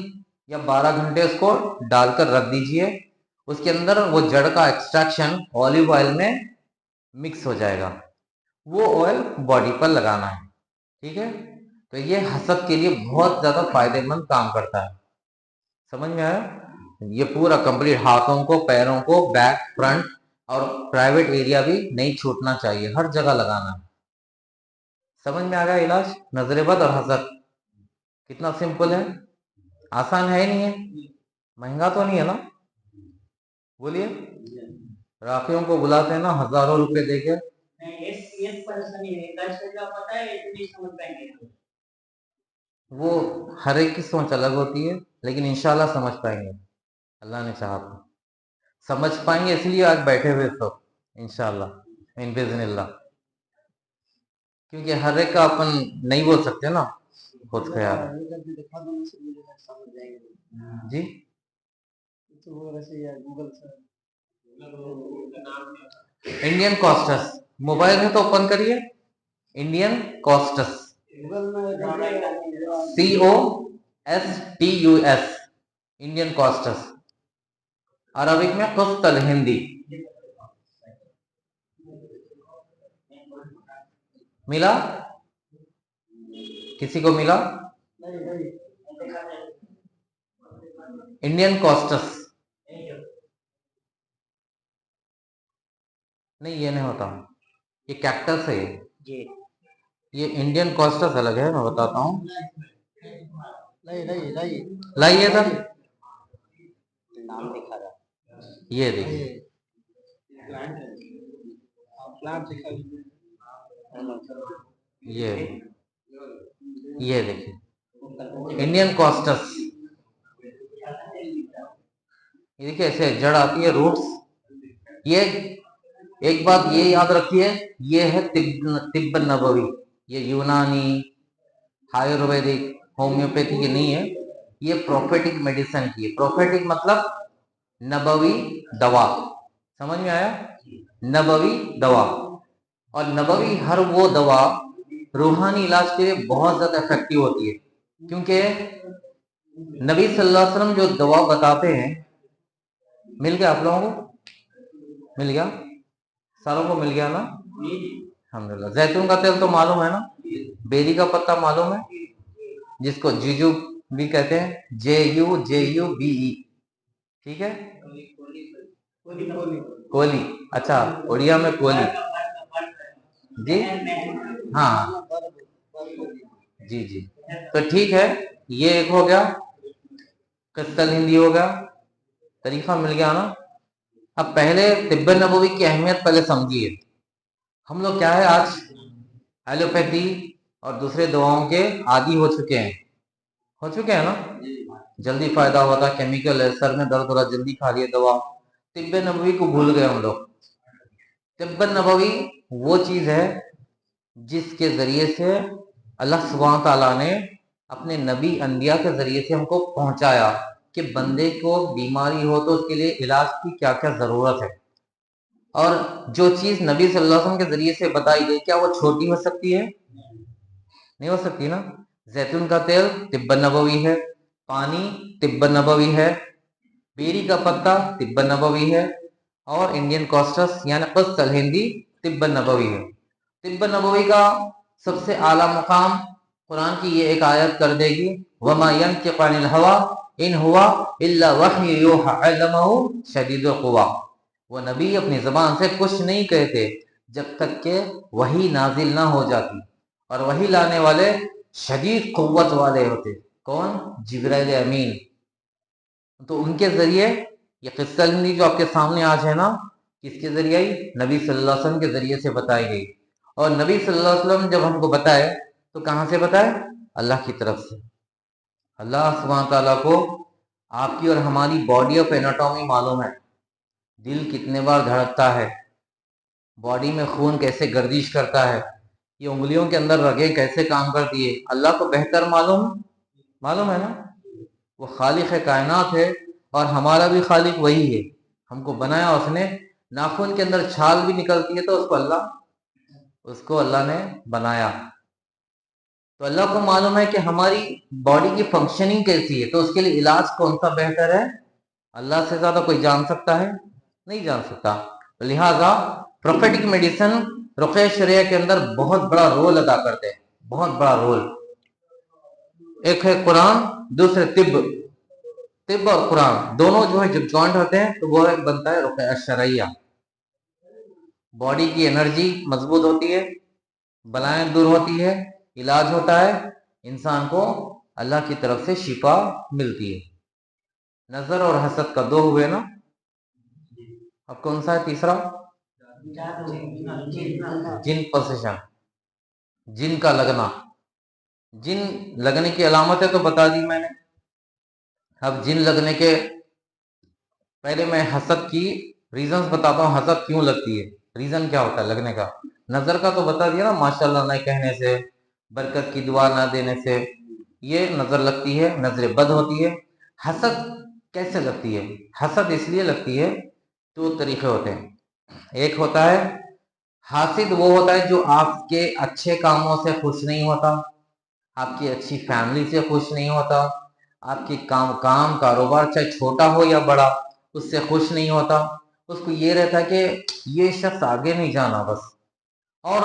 Speaker 1: یا 12 گھنٹے اس کو ڈال کر رکھ دیجئے۔ اس کے اندر وہ جڑ کا ایکسٹریکشن اولیو آئل میں مکس ہو جائے گا، وہ آئل باڈی پر لگانا ہے، ٹھیک ہے۔ تو یہ حسد کے لیے بہت زیادہ فائدے مند کام کرتا ہے، سمجھ میں آیا؟ یہ پورا کمپلیٹ ہاتھوں کو، پیروں کو، بیک، فرنٹ اور پرائیویٹ ایریا بھی نہیں چھوٹنا چاہیے، ہر جگہ لگانا ہے۔ سمجھ میں آ گیا علاج نظر بد اور حسد؟ کتنا سمپل ہے، آسان ہے نہیں ہے، مہنگا تو نہیں ہے نا؟ بولیے، راکیوں کو بلاتے ہیں نا ہزاروں روپے دے کے، وہ ہر ایک کی سوچ الگ ہوتی ہے، لیکن انشاءاللہ سمجھ پائیں گے، اللہ نے چاہا تو سمجھ پائیں گے، اس لیے آج بیٹھے ہوئے سب انشاءاللہ ان باذن اللہ، کیونکہ ہر ایک کا اپن نہیں بول سکتے نا خود خیال۔ جی انڈین کاسٹس موبائل میں تو اوپن کریے، Indian casts, COSTUS، Indian casts, Arabic میں قسط الہندی۔ ملا؟ کسی کو ملا؟ انڈین کاسٹس نہیں، یہ نہیں ہوتا، یہ کیکٹس ہے، یہ انڈین کاسٹس الگ ہے، میں بتاتا ہوں، لائیے تھا، یہ دیکھیے، یہ دیکھیے انڈین کاسٹس، یہ دیکھیے ایسے جڑ آتی ہے، روٹس۔ یہ ایک بات یہ یاد رکھیے، یہ ہے طب نبوی، یہ یونانی آیورویدک ہومیوپیتھی کی نہیں ہے، یہ پروفیٹک میڈیسن کی ہے۔ پروفیٹک مطلب نبوی دوا، سمجھ میں آیا؟ نبوی دوا، اور نبوی ہر وہ دوا روحانی علاج کے لیے بہت زیادہ افیکٹو ہوتی ہے، کیونکہ نبی صلی اللہ علیہ وسلم جو دوا بتاتے ہیں، مل گیا آپ لوگوں کو؟ مل گیا ساروں کو؟ مل گیا نا؟ الحمدللہ۔ زیتون کا تیل تو معلوم ہے نا، بیری کا پتہ معلوم ہے، جس کو جیجو بھی کہتے ہیں، JUJUBE، ٹھیک ہے، کولی، اچھا اڑیا میں کولی، جی ہاں جی جی، تو ٹھیک ہے، یہ ایک ہو گیا، قسط الہندی ہو گیا، طریقہ مل گیا نا۔ اب پہلے طب نبوی کی اہمیت پہلے سمجھیے۔ ہم لوگ کیا ہے آج ایلوپیتھی اور دوسرے دواؤں کے عادی ہو چکے ہیں، हो चुके हैं ना, जल्दी फायदा होता, केमिकल है, सर में दर्द हो रहा, जल्दी खा लिए दवा। तिब्ब नबवी को भूल गए हम लोग। तिब्ब नबवी वो चीज है जिसके जरिए से अल्लाह सुब्हान ताला ने अपने नबी अम्बिया के जरिए से हमको पहुंचाया कि बंदे को बीमारी हो तो उसके लिए इलाज की क्या क्या जरूरत है। और जो चीज नबी सल्लल्लाहु अलैहि वसल्लम के जरिए से बताई गई, क्या वो छोटी हो सकती है? नहीं हो सकती ना। जैतून का तेल तिब्ब नबवी है, पानी तिब्ब नबवी है, बेरी का पत्ता तिब्ब नबवी है, और इंडियन कॉस्टस यानी कस्तल हिंदी तिब्ब नबवी है। तिब्ब नबवी का सबसे आला मुकाम कुरान की ये एक आयत कर देगी, वमा यंतिकु अनिल हवा इन हुवा इल्ला वह्यु यूहा अल्लमहु शदीदुल कुवा। वो नबी अपनी जबान से कुछ नहीं कहते जब तक के वही नाजिल ना हो जाती, और वही लाने वाले शदीद कुव्वत वाले होते। कौन? जिब्राइल अमीन। तो उनके जरिए ये किस्सा हिंदी जो आपके सामने आज है ना, किसके जरिए आई? नबी सल्लल्लाहु अलैहि वसल्लम के जरिए से बताई गई। और नबी सल्लल्लाहु अलैहि वसल्लम जब हमको बताए तो कहाँ से बताए? अल्लाह की तरफ से। अल्लाह सुब्हान ताला को आपकी और हमारी बॉडी ऑफ एनाटॉमी मालूम है, दिल कितने बार धड़कता है, बॉडी में खून कैसे गर्दिश करता है, ये उंगलियों के अंदर रगें कैसे काम करती है, अल्लाह को बेहतर मालूम है ना। वो खालिक है, कायनात है, और हमारा भी खालिक वही है, हमको बनाया उसने। नाखून के अंदर छाल भी निकलती है तो उसको अल्लाह ने बनाया। तो अल्लाह को मालूम है कि हमारी बॉडी की फंक्शनिंग कैसी है, तो उसके लिए इलाज कौन सा बेहतर है? अल्लाह से ज्यादा कोई जान सकता है? नहीं जान सकता। तो लिहाजा प्रोफेटिक मेडिसिन रुक़या शरिया के अंदर बहुत बड़ा रोल अदा करते हैं, बहुत बड़ा रोल। एक है कुरान, दूसरे तिब्ब। तिब्ब और कुरान दोनों जो है जब जॉइंट होते हैं तो वो एक बनता है रुक़या शरइया। बॉडी की एनर्जी मजबूत होती है, बलाएं दूर होती है, इलाज होता है, इंसान को अल्लाह की तरफ से शिफा मिलती है। नजर और हसद का दो हुए ना, अब कौन सा है तीसरा? जिन पोसेशन, जिन का लगना। जिन लगने की अलामतें तो बता दी मैंने। अब जिन लगने के पहले मैं हसद की रीजंस बताता हूँ, हसद क्यों लगती है, रीजन क्या होता है लगने का। नजर का तो बता दिया ना, माशाल्लाह ना कहने से, बरकत की दुआ ना देने से ये नजर लगती है, नजर बद होती है। हसद कैसे लगती है? हसद इसलिए लगती है, दो तरीके होते हैं। एक होता है हासिद, वो होता है जो आपके अच्छे कामों से खुश नहीं होता, आपकी अच्छी फैमिली से खुश नहीं होता, आपके काम कारोबार चाहे छोटा हो या बड़ा उससे खुश नहीं होता। उसको ये रहता है कि ये शख्स आगे नहीं जाना बस, और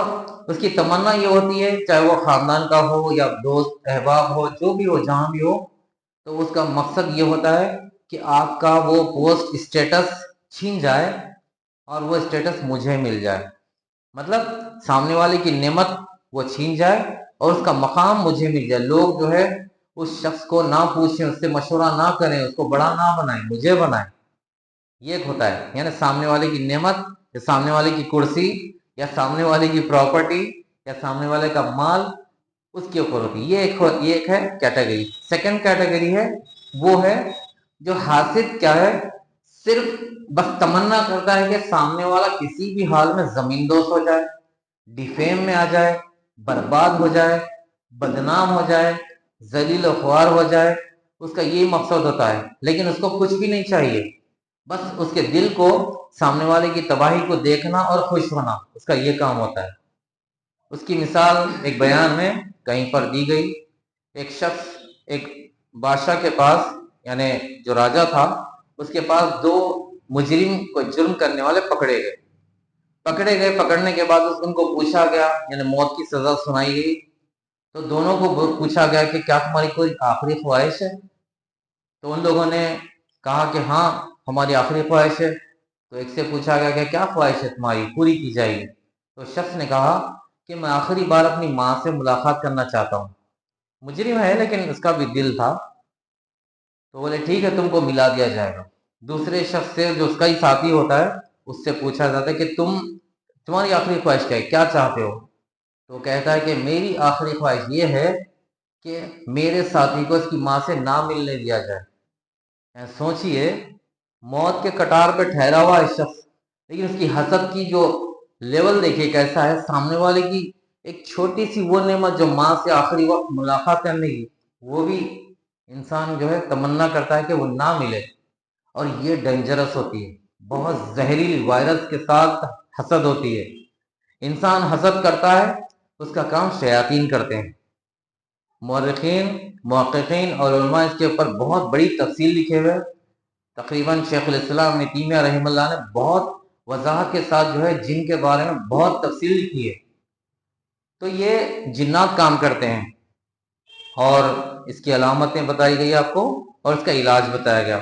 Speaker 1: उसकी तमन्ना ये होती है चाहे वो खानदान का हो या दोस्त अहबाब हो, जो भी हो जहां भी हो, तो उसका मकसद ये होता है कि आपका वो पोस्ट स्टेटस छीन जाए और वो स्टेटस मुझे मिल जाए। मतलब सामने वाले की नेमत वो छीन जाए और उसका मकाम मुझे मिल जाए। लोग जो है उस शख्स को ना पूछें, उससे मशवरा ना करें, उसको बड़ा ना बनाएं, मुझे बनाएं। ये एक होता है, यानी सामने वाले की नेमत या सामने वाले की कुर्सी या सामने वाले की प्रॉपर्टी या सामने वाले का माल उसके ऊपर होती है। ये एक है कैटेगरी। सेकंड कैटेगरी है, वो है जो हासिद क्या है, सिर्फ बस तमन्ना करता है कि सामने वाला किसी भी हाल में जमींदोज हो जाए, डिफेम में आ जाए, बर्बाद हो जाए, बदनाम हो जाए, जलील ख्वार हो जाए। उसका ये मकसद होता है, लेकिन उसको कुछ भी नहीं चाहिए, बस उसके दिल को सामने वाले की तबाही को देखना और खुश होना, उसका ये काम होता है। उसकी मिसाल एक बयान में कहीं पर दी गई। एक शख्स एक बादशाह के पास, यानी जो राजा था, उसके पास दो मुजरिम को जुर्म करने वाले पकड़ने के बाद उनको पूछा गया, यानी मौत की सजा सुनाई गई। तो दोनों को पूछा गया कि क्या तुम्हारी कोई आखिरी ख्वाहिश है? तो उन लोगों ने कहा कि हाँ हमारी आखिरी ख्वाहिश है। तो एक से पूछा गया कि क्या ख्वाहिश है तुम्हारी, पूरी की जाएगी? तो शख्स ने कहा कि मैं आखिरी बार अपनी माँ से मुलाकात करना चाहता हूँ। मुजरिम है लेकिन उसका भी दिल था। तो बोले ठीक है, तुमको मिला दिया जाएगा। दूसरे शख्स से जो उसका ही साथी होता है उससे पूछा जाता है कि तुम्हारी आखिरी ख्वाहिश क्या है, क्या चाहते हो? तो कहता है कि मेरी आखिरी ख्वाहिश ये है کہ میرے ساتھی کو اس کی ماں سے نہ ملنے دیا جائے۔ سوچئے، موت کے کٹار پہ ٹھہرا ہوا ہے شخص، لیکن اس کی حسد کی جو لیول دیکھیے کیسا ہے، سامنے والے کی ایک چھوٹی سی وہ نعمت جو ماں سے آخری وقت ملاقات کرنے کی، وہ بھی انسان جو ہے تمنا کرتا ہے کہ وہ نہ ملے، اور یہ ڈینجرس ہوتی ہے، بہت زہریلی وائرس کے ساتھ حسد ہوتی ہے۔ انسان حسد کرتا ہے، اس کا کام شیاطین کرتے ہیں۔ مورخین، محققین اور علماء اس کے اوپر بہت بڑی تفصیل لکھے ہوئے، تقریباً شیخ الاسلام ابن تیمیہ رحمہ اللہ نے بہت وضاحت کے ساتھ جو ہے جن کے بارے میں بہت تفصیل لکھی ہے۔ تو یہ جنات کام کرتے ہیں، اور اس کی علامتیں بتائی گئی آپ کو، اور اس کا علاج بتایا گیا۔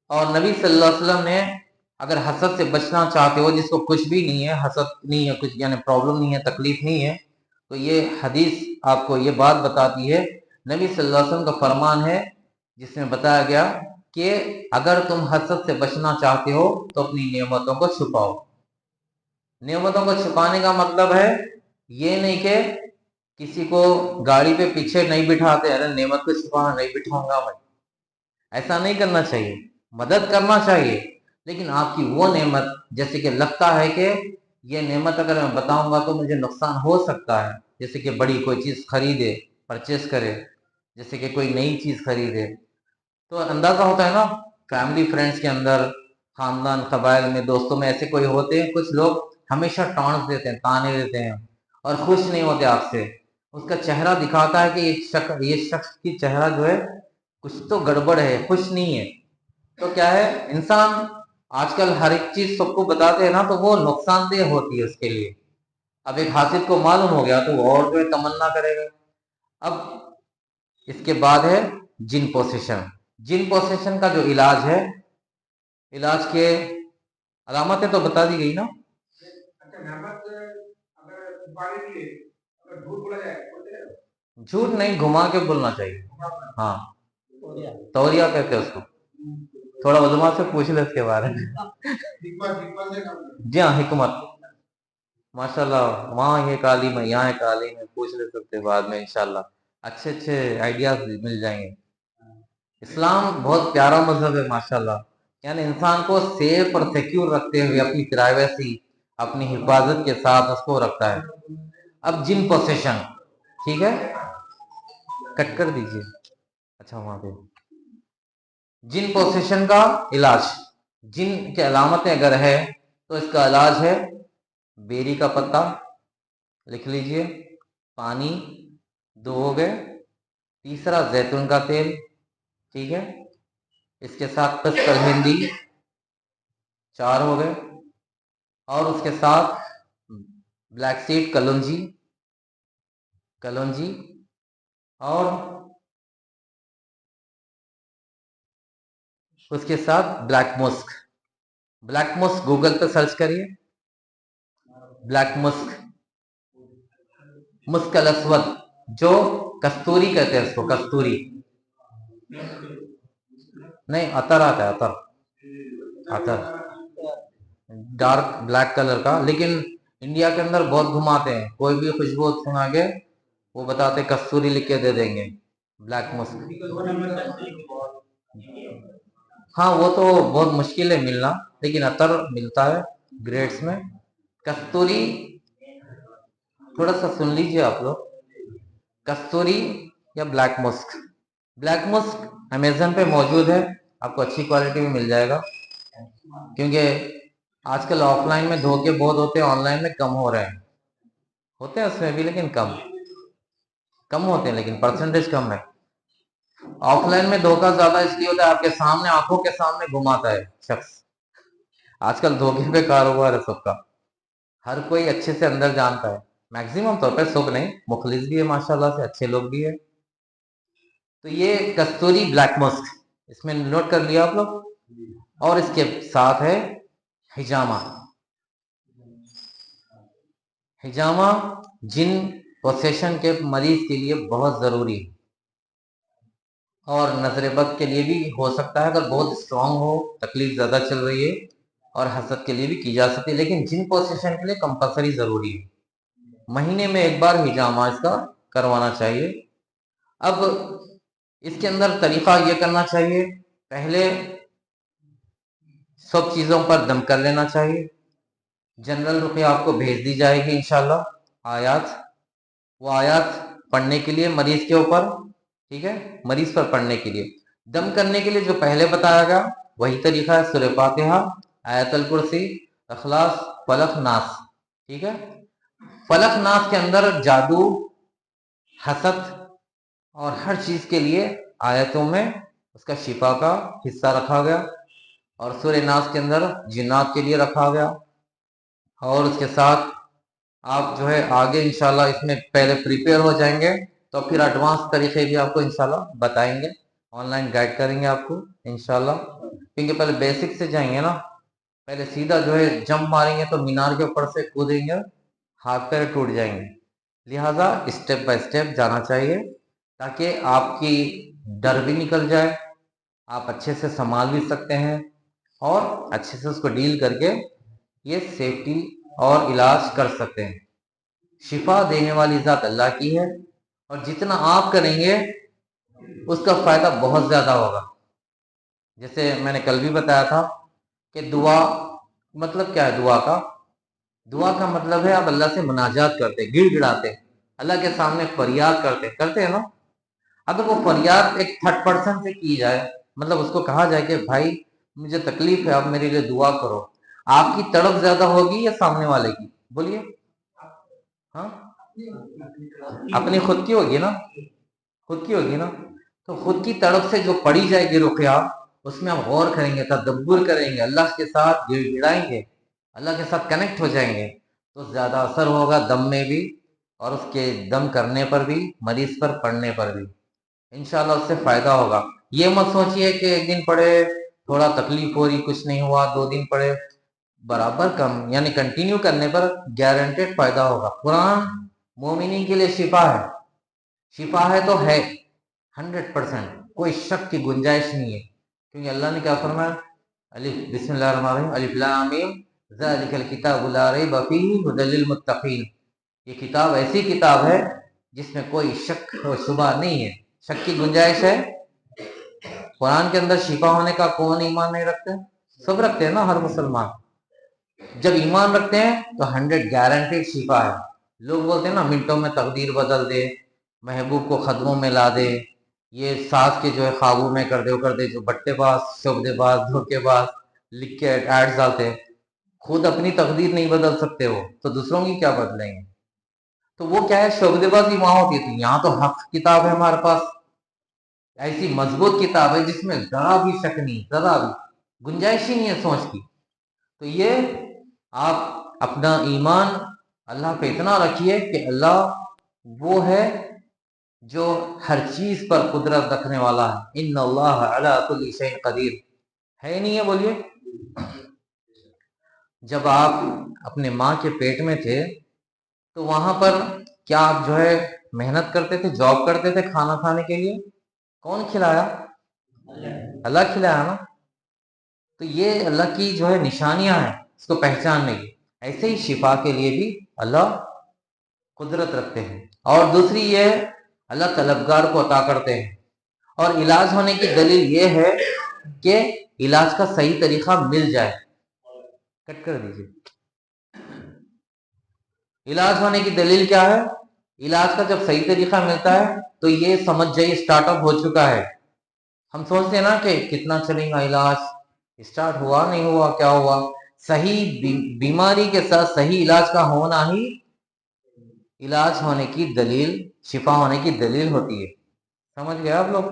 Speaker 1: اور نبی صلی اللہ علیہ وسلم نے اگر حسد سے بچنا چاہتے ہو، جس کو کچھ بھی نہیں ہے، حسد نہیں ہے کچھ، یعنی پرابلم نہیں ہے، تکلیف نہیں ہے، تو یہ حدیث آپ کو یہ بات بتاتی ہے، نبی صلی اللہ علیہ وسلم کا فرمان ہے جس میں بتایا گیا کہ اگر تم حسد سے بچنا چاہتے ہو تو اپنی نعمتوں کو چھپاؤ۔ نعمتوں کو چھپانے کا مطلب ہے یہ نہیں کہ کسی کو گاڑی پہ پیچھے نہیں بٹھاتے، ارے نعمت کو چھپانا، نہیں بٹھاؤں گا میں، ایسا نہیں کرنا چاہیے۔ مدد کرنا چاہیے، لیکن آپ کی وہ نعمت، جیسے کہ لگتا ہے کہ یہ نعمت اگر میں بتاؤں گا تو مجھے نقصان ہو سکتا ہے، جیسے کہ بڑی کوئی چیز خریدے، پرچیز کرے، جیسے کہ کوئی نئی چیز خریدے، تو اندازہ ہوتا ہے نا، فیملی فرینڈس کے اندر، خاندان قبائل میں، دوستوں میں ایسے کوئی ہوتے ہیں، کچھ لوگ ہمیشہ ٹانٹ دیتے ہیں، تانے دیتے ہیں، اور خوش نہیں ہوتے آپ سے۔ اس کا چہرہ دکھاتا ہے کہ یہ شخص کی چہرہ جو ہے کچھ تو گڑبڑ ہے، خوش نہیں ہے۔ تو کیا ہے، انسان آج کل ہر ایک چیز سب کو بتاتے ہیں نا، تو وہ نقصان دہ ہوتی ہے اس کے لیے۔ اب ایک حاسد کو معلوم ہو گیا تو وہ اور جو ہے تمنا کرے گا۔ اب اس کے بعد ہے جن پوسیشن۔ جن پوسیشن کا جو علاج ہے، علاج کے علامتیں تو بتا دی گئی نا۔ جھوٹ نہیں، گھما کے بولنا چاہیے، ہاں، توریہ کہتے ہیں اس کو۔ تھوڑا علماء سے پوچھ لے اس کے بارے میں۔ جی ہاں، حکمت، ماشاء اللہ، وہاں ایک عالم ہے، یہاں ایک عالم ہے، پوچھ لے سکتے بعد میں انشاءاللہ، اچھے اچھے آئیڈیاز مل جائیں گے۔ اسلام بہت پیارا مذہب ہے ماشاءاللہ، یعنی انسان کو سیف اور سیکیور رکھتے ہوئے اپنی پرائیویسی، اپنی حفاظت کے ساتھ اس کو رکھتا ہے۔ اب جن پوسیشن، ٹھیک ہے، کٹ کر دیجئے، اچھا وہاں پہ جن پوسیشن کا علاج، جن کے علامتیں اگر ہے تو اس کا علاج ہے بیری کا پتہ، لکھ لیجئے، پانی 2 ہو گئے، تیسرا زیتون کا تیل، ٹھیک ہے، اس کے ساتھ قسط الہندی 4 ہو گئے، اور اس کے ساتھ بلیک سیڈ کلونجی، اور اس کے ساتھ بلیک مسک گوگل پہ سرچ کریے، بلیک مسک الاسود، جو کستوری کہتے ہیں اس کو، کستوری نہیں، عطر آتا ہے، عطر ڈارک بلیک کلر کا، لیکن انڈیا کے اندر بہت گھماتے ہیں، کوئی بھی خوشبو سنا کے وہ بتاتے کستوری لکھ کے دے دیں گے، بلیک مسک۔ ہاں وہ تو بہت مشکل ہے ملنا، لیکن عطر ملتا ہے گریڈز میں۔ کستوری تھوڑا سا سن لیجئے آپ لوگ، کستوری یا بلیک مسک امیزن پہ موجود ہے، آپ کو اچھی کوالٹی میں مل جائے گا، کیونکہ آج کل آف لائن میں دھوکے بہت ہوتے ہیں، آن لائن میں کم ہو رہے ہیں، ہوتے ہیں اس میں بھی لیکن کم ہوتے ہیں، لیکن پرسنٹیج کم ہے۔ آف لائن میں دھوکہ زیادہ اس لیے ہوتا ہے، آپ کے سامنے، آنکھوں کے سامنے گھماتا ہے شخص۔ آج کل دھوکے پہ کاروبار ہے سب کا، ہر کوئی اچھے سے اندر جانتا ہے، میکسیمم طور پہ، سب نہیں، مخلص بھی ہے ماشاءاللہ سے، اچھے لوگ بھی ہے۔ تو یہ کستوری بلیک مسک، اس میں نوٹ کر لیا آپ لوگ، اور اس کے ساتھ ہے حجامہ جن پوسیشن کے مریض کے لیے بہت ضروری ہے، اور نظر بد کے لیے بھی ہو سکتا ہے اگر بہت اسٹرانگ ہو، تکلیف زیادہ چل رہی ہے، اور حسد کے لیے بھی کی جا سکتی ہے، لیکن جن پوسیشن کے لیے کمپلسری ضروری ہے، مہینے میں ایک بار حجامہ اس کا کروانا چاہیے۔ اب اس کے اندر طریقہ یہ کرنا چاہیے، پہلے سب چیزوں پر دم کر لینا چاہیے۔ جنرل رقیہ آپ کو بھیج دی جائے گی انشاءاللہ، آیات، وہ آیات پڑھنے کے لیے مریض کے اوپر، ٹھیک ہے، مریض پر پڑھنے کے لیے۔ دم کرنے کے لیے جو پہلے بتایا گیا وہی طریقہ ہے، سورہ فاتحہ، آیت الکرسی، اخلاص، فلق، ناس، ٹھیک ہے۔ فلق ناس کے اندر جادو، حسد اور ہر چیز کے لیے آیتوں میں اس کا شفا کا حصہ رکھا گیا، اور سورہ ناس کے اندر جنات کے لیے رکھا گیا، اور اس کے ساتھ آپ جو ہے آگے انشاءاللہ اس میں پہلے پریپیئر ہو جائیں گے تو پھر ایڈوانس طریقے بھی آپ کو انشاءاللہ بتائیں گے، آن لائن گائیڈ کریں گے آپ کو انشاءاللہ، کیونکہ پہلے بیسک سے جائیں گے نا، پہلے سیدھا جو ہے جمپ ماریں گے تو مینار کے اوپر سے کودیں گے، ہاتھ پیر ٹوٹ جائیں گے، لہٰذا اسٹیپ بائی اسٹیپ جانا چاہیے تاکہ آپ کی ڈر بھی نکل جائے، آپ اچھے سے سنبھال بھی سکتے ہیں اور اچھے سے اس کو ڈیل کر کے یہ سیفٹی اور علاج کر سکتے ہیں۔ شفا دینے والی ذات اللہ کی ہے، اور جتنا آپ کریں گے اس کا فائدہ بہت زیادہ ہوگا۔ جیسے میں نے کل بھی بتایا تھا کہ دعا مطلب کیا ہے، دعا کا مطلب ہے آپ اللہ سے مناجات کرتے، گڑ گڑاتے، اللہ کے سامنے فریاد کرتے ہیں نا۔ اگر وہ فریاد ایک تھرڈ پرسن سے کی جائے، مطلب اس کو کہا جائے کہ بھائی مجھے تکلیف ہے، آپ میرے لیے دعا کرو، آپ کی تڑپ زیادہ ہوگی یا سامنے والے کی؟ بولیے، ہاں، اپنی خود کی ہوگی نا، خود کی ہوگی نا۔ تو خود کی تڑپ سے جو پڑی جائے گی رقیہ، اس میں آپ غور کریں گے، تدبر کریں گے، اللہ کے ساتھ گڑ گڑائیں گے، اللہ کے ساتھ کنیکٹ ہو جائیں گے، تو زیادہ اثر ہوگا دم میں بھی، اور اس کے دم کرنے پر بھی، مریض پر پڑھنے پر بھی انشاءاللہ اس سے فائدہ ہوگا۔ یہ مت سوچئے کہ ایک دن پڑھے تھوڑا تکلیف ہو رہی کچھ نہیں ہوا، 2 دن پڑھے، برابر کم یعنی کنٹینیو کرنے پر گارنٹیڈ فائدہ ہوگا۔ قرآن مومنین کے لیے شفا ہے تو ہے 100%، کوئی شک کی گنجائش نہیں ہے، کیونکہ اللہ نے کیا فرمایا، بسم اللہ الرحمن الرحیم، الف لام میم ذالک الکتاب لا ریب فیہ ھدی للمتقین، یہ کتاب ایسی کتاب ہے جس میں کوئی شک و شبہ نہیں ہے، شک کی گنجائش ہے۔ قرآن کے اندر شفا ہونے کا کون ایمان نہیں رکھتے؟ سب رکھتے ہیں نا، ہر مسلمان جب ایمان رکھتے ہیں تو 100 گارنٹیڈ شفا ہے۔ لوگ بولتے ہیں نا منٹوں میں تقدیر بدل دے، محبوب کو خدموں میں لا دے، یہ ساس کے جو ہے خوابوں میں کر دے، جو بٹے باز، شعبدے باز، دھوکے باز لکھ کے ایڈز ڈالتے، خود اپنی تقدیر نہیں بدل سکتے وہ تو دوسروں کی کیا بدلیں گے؟ تو وہ کیا ہے، شعبدے بازی وہاں ہوتی تھی، یہاں تو حق کتاب ہے ہمارے پاس، ایسی مضبوط کتاب ہے جس میں ذرا بھی شک نہیں، ذرا بھی گنجائش ہی نہیں ہے سوچ کی۔ تو یہ آپ اپنا ایمان اللہ پہ اتنا رکھیے کہ اللہ وہ ہے جو ہر چیز پر قدرت رکھنے والا ہے، ان اللہ علی کل شیء قدیر، ہے نہیں ہے؟ بولیے، جب آپ اپنے ماں کے پیٹ میں تھے تو وہاں پر کیا آپ جو ہے محنت کرتے تھے، جاب کرتے تھے کھانا کھانے کے لیے؟ کون کھلایا؟ اللہ کھلایا نا۔ تو یہ اللہ کی جو ہے نشانیاں ہیں اس کو پہچاننے کی۔ ایسے ہی شفا کے لیے بھی اللہ قدرت رکھتے ہیں، اور دوسری یہ اللہ طلبگار کو عطا کرتے ہیں، اور علاج ہونے کی دلیل یہ ہے کہ علاج کا صحیح طریقہ مل جائے۔ کٹ کر دیجیے۔ علاج ہونے کی دلیل کیا ہے؟ علاج کا جب صحیح طریقہ ملتا ہے تو یہ سمجھ جائیے سٹارٹ اپ ہو چکا ہے۔ ہم سوچتے ہیں نا کہ کتنا چلے گا علاج، سٹارٹ ہوا نہیں ہوا، کیا ہوا؟ صحیح بیماری کے ساتھ صحیح علاج کا ہونا ہی علاج ہونے کی دلیل، شفا ہونے کی دلیل ہوتی ہے۔ سمجھ گئے آپ لوگ؟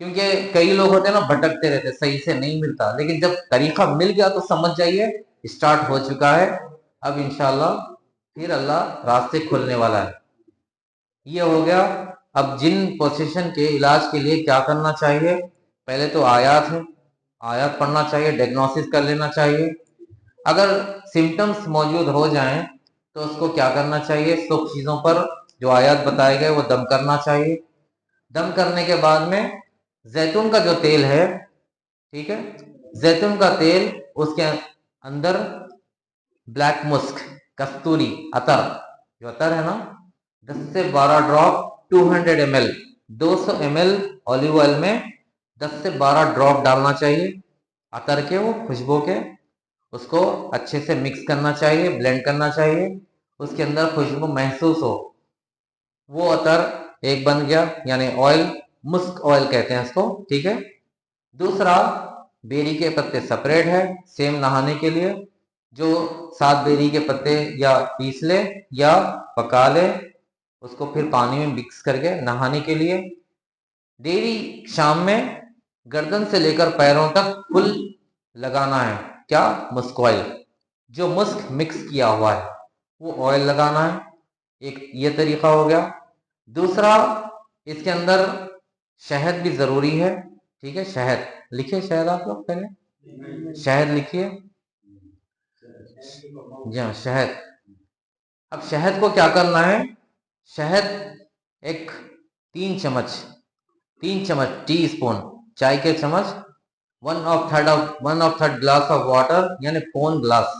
Speaker 1: کیونکہ کئی لوگ ہوتے ہیں نا بھٹکتے رہتے، صحیح سے نہیں ملتا، لیکن جب طریقہ مل گیا تو سمجھ جائیے سٹارٹ ہو چکا ہے، اب انشاءاللہ پھر اللہ راستے کھولنے والا ہے۔ یہ ہو گیا۔ اب جن پوزیشن کے علاج کے لیے کیا کرنا چاہیے؟ پہلے تو آیات ہے، آیات پڑھنا چاہیے، ڈائگنوسس کر لینا چاہیے۔ اگر سمٹمز موجود ہو جائیں تو اس کو کیا کرنا چاہیے؟ سب چیزوں پر جو آیات بتائے گئے وہ دم کرنا چاہیے۔ دم کرنے کے بعد میں زیتون کا جو تیل ہے، ٹھیک ہے، زیتون کا تیل، اس کے اندر بلیک مسک، کستوری، عطر، جو عطر ہے نا، 10 سے 12 drop 200 ml 200 ml olive oil में 10 से 12 ड्रॉप डालना चाहिए अतर के, वो खुशबू के। उसको अच्छे से मिक्स करना चाहिए, ब्लेंड करना चाहिए, उसके अंदर खुशबू महसूस हो। वो अतर एक बन गया, यानी ऑयल, मुस्क ऑयल कहते हैं इसको, ठीक है। दूसरा, बेरी के पत्ते सेपरेट है, सेम नहाने के लिए। जो 7 बेरी के पत्ते या पीस ले या पका ले, उसको फिर पानी में मिक्स करके नहाने के लिए। डेली शाम में गर्दन से लेकर पैरों तक फुल लगाना है। क्या? मुस्क ऑयल, जो मुस्क मिक्स किया हुआ है वो ऑयल लगाना है। एक ये तरीका हो गया। दूसरा, इसके अंदर शहद भी जरूरी है, ठीक है। शहद लिखिए, शहद आप लोग पहले शहद लिखिए। जी हाँ, शहद। अब शहद को क्या करना है? शहद एक 3 चम्मच टी स्पून, चाय के चम्मच, 1/3 ग्लास ऑफ वाटर, यानी पौन ग्लास,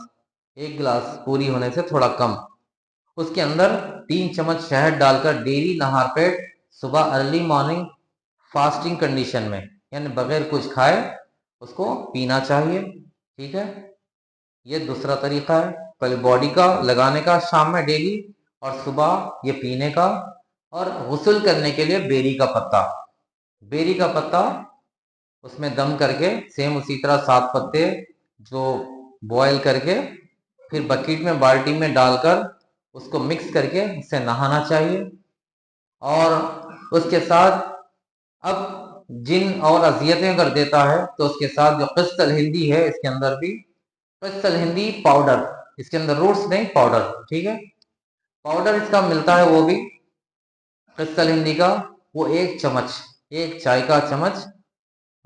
Speaker 1: 1 गिलास पूरी होने से थोड़ा कम, उसके अंदर 3 चम्मच शहद डालकर डेली नहार पेट सुबह अर्ली मॉर्निंग फास्टिंग कंडीशन में, यानी बगैर कुछ खाए उसको पीना चाहिए, ठीक है। ये दूसरा तरीका है, पहले बॉडी का लगाने का शाम में डेली, और सुबह ये पीने का। और गुस्ल करने के लिए बेरी का पत्ता, बेरी का पत्ता उसमें दम करके, सेम उसी तरह 7 पत्ते जो बॉयल करके फिर बकेट में, बाल्टी में डालकर उसको मिक्स करके इससे नहाना चाहिए। और उसके साथ, अब जिन और अजियतें कर देता है तो उसके साथ जो क्रिस्टल हिंदी है, इसके अंदर भी क्रिस्टल हिंदी पाउडर, इसके अंदर रूट्स नहीं, पाउडर, ठीक है। पाउडर इसका मिलता है, वो भी क्रिस्टल हिंदी का, वो 1 चम्मच, 1 चाय का चम्मच,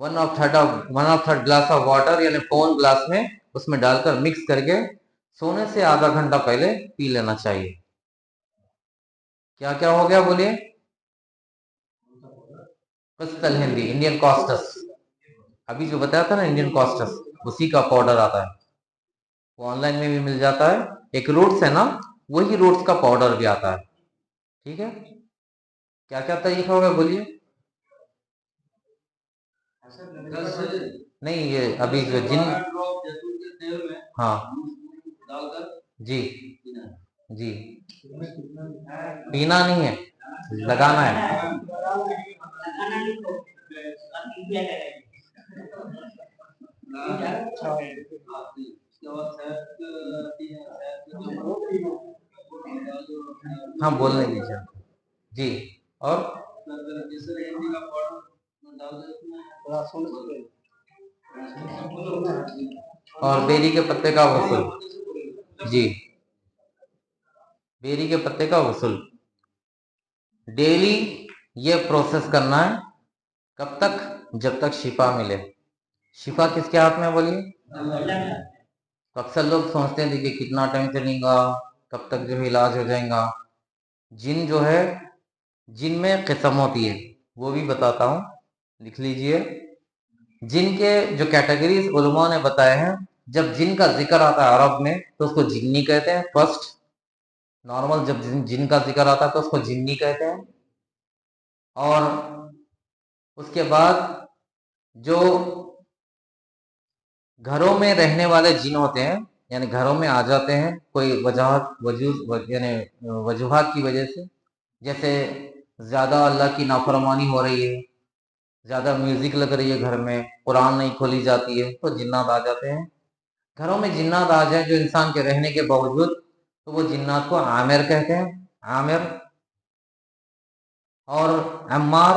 Speaker 1: 1/3 ग्लास ऑफ वाटर, यानी पौन ग्लास में, उसमें डालकर मिक्स करके सोने से आधा घंटा पहले पी लेना चाहिए। क्या क्या हो गया बोलिए? क्रिस्टल हिंदी, इंडियन कॉस्टस, अभी जो बताया था ना इंडियन कॉस्टस, उसी का पाउडर आता है, वो ऑनलाइन में भी मिल जाता है। एक रूट्स है ना, वही रूट्स का पाउडर भी आता है, ठीक है। क्या क्या तरीका होगा बोलिए? नहीं, ये अभी जो जिन, हाँ जी जी, पीना नहीं है, लगाना है। हाँ, बोलने दीजिए जी। और बेरी के पत्ते का वसूल, जी, बेरी के पत्ते का वसूल डेली ये प्रोसेस करना है। कब तक? जब तक शिफा मिले। शिफा किसके हाथ में बोलिए? तो अक्सर लोग सोचते हैं, देखिए कितना टाइम चलेगा, कब तक जो है इलाज हो जाएगा। जिन जो है, जिन में किस्म होती है, वो भी बताता हूँ, लिख लीजिए। जिन के जो कैटेगरीज उलमा ने बताए हैं, जब जिन का जिक्र आता है अरब में तो उसको जिन्नी कहते हैं, फर्स्ट नॉर्मल। जब जिन का जिक्र आता है तो उसको जिन्नी कहते हैं। और उसके बाद जो घरों में रहने वाले जिन होते हैं, यानी घरों में आ जाते हैं कोई यानी वजूहात की वजह से, जैसे ज़्यादा अल्लाह की नाफरमानी हो रही है, ज़्यादा म्यूज़िक लग रही है घर में, कुरान नहीं खोली जाती है, तो जिन्नात आ जाते हैं। घरों में जिन्नात आ जाए जो इंसान के रहने के बावजूद, तो वो जिन्नात को आमिर कहते हैं, आमिर। और अम्मार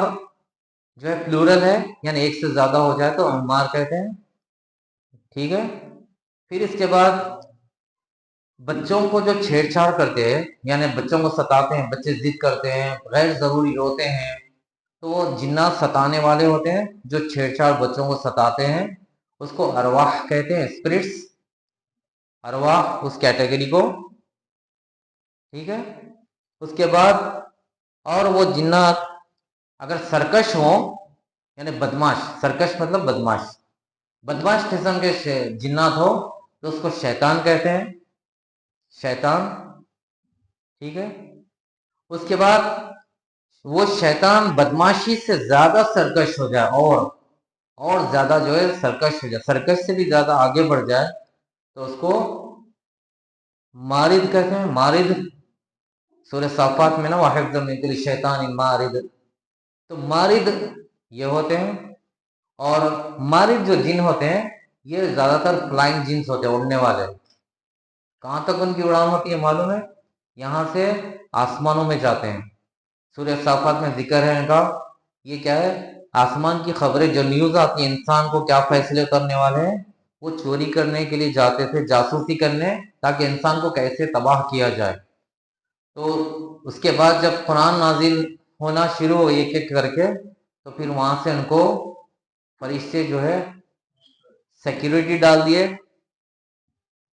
Speaker 1: जो है प्लूरल है, यानी एक से ज़्यादा हो जाए तो अम्मार कहते हैं, ठीक है। फिर इसके बाद बच्चों को जो छेड़छाड़ करते हैं, यानी बच्चों को सताते हैं, बच्चे जिद करते हैं, गैर ज़रूरी रोते हैं, तो वो जिन्नात सताने वाले होते हैं, जो छेड़छाड़ बच्चों को सताते हैं, उसको अरवाह कहते हैं, स्पिरिट्स, अरवाह उस कैटेगरी को, ठीक है। उसके बाद, और वो जिन्नात अगर सरकश हो, यानी बदमाश, सरकश मतलब बदमाश, बदमाश किस्म के जिन्नात हो, तो उसको शैतान कहते हैं, शैतान, ठीक है। उसके बाद وہ शैतान बदमाशी से ज्यादा सरकश हो जाए और ज्यादा जो है सरकश हो जाए, सरकश से भी ज्यादा आगे बढ़ जाए, तो उसको मारिद कहते हैं। मारिद सूरह साफात में ना, वाहिफ्ज़म मिन कुल्लि शैतानिन मारिद, तो मारिद ये होते हैं। और मारिद जो जिन होते हैं ये ज्यादातर फ्लाइंग जिन्स होते हैं, उड़ने वाले। कहाँ तक उनकी उड़ान होती है मालूम है? यहाँ से आसमानों में जाते हैं। सूरह साफात में जिक्र है इनका। ये क्या है? आसमान की खबरें जो न्यूज आती है इंसान को क्या फैसले करने वाले हैं, वो चोरी करने के लिए जाते थे, जासूसी करने, ताकि इंसान को कैसे तबाह किया जाए। तो उसके बाद जब कुरान नाजिल होना शुरू हो एक एक करके, तो फिर वहां से उनको फरिश्ते जो है सिक्योरिटी डाल दिए,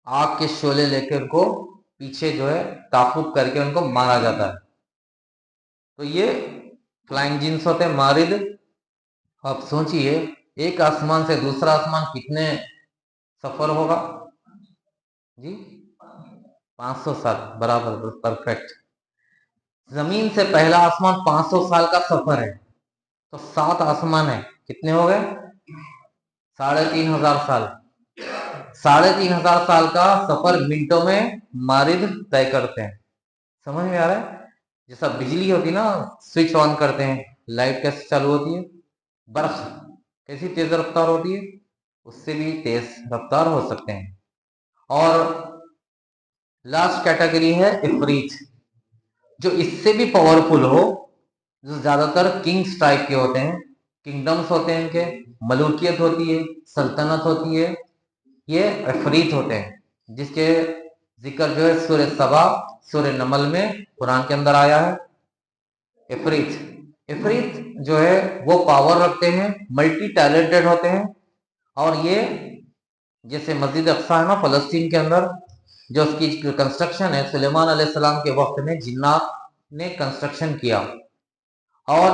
Speaker 1: आग के शोले लेकर उनको पीछे जो है ताकुब करके उनको मारा जाता है। तो ये फ्लाइंग जिन्स होते हैं, मारिद। आप सोचिए एक आसमान से दूसरा आसमान कितने सफर होगा जी? 500 साल, बराबर, परफेक्ट। जमीन से पहला आसमान 500 साल का सफर है, तो 7 आसमान है, कितने हो गए? 3,500 साल। 3,500 साल का सफर मिनटों में मारिद तय करते हैं। समझ में आ रहा है? जैसा बिजली होती है ना, स्विच ऑन करते हैं, लाइट कैसे चालू होती है, बर्फ कैसी तेज रफ्तार होती है, उससे भी तेज रफ्तार हो सकते हैं। और लास्ट कैटेगरी है इफरीत, जो इससे भी पावरफुल हो, जो ज्यादातर किंग्स टाइप के होते हैं, किंगडम्स होते हैं इनके, मलूकियत होती है, सल्तनत होती है, ये इफरीत होते हैं, जिसके जिक्र जो है सूरह सबा, सूरह नमल में कुरान के अंदर आया है। इफरीत जो है वो पावर रखते हैं, मल्टी टैलेंटेड होते हैं। और ये जैसे मस्जिद अक्सा है ना फलस्तीन के अंदर, जो उसकी कंस्ट्रक्शन है सुलेमान अलैहिस्सलाम के वक्त में जिन्नात ने कंस्ट्रक्शन किया। और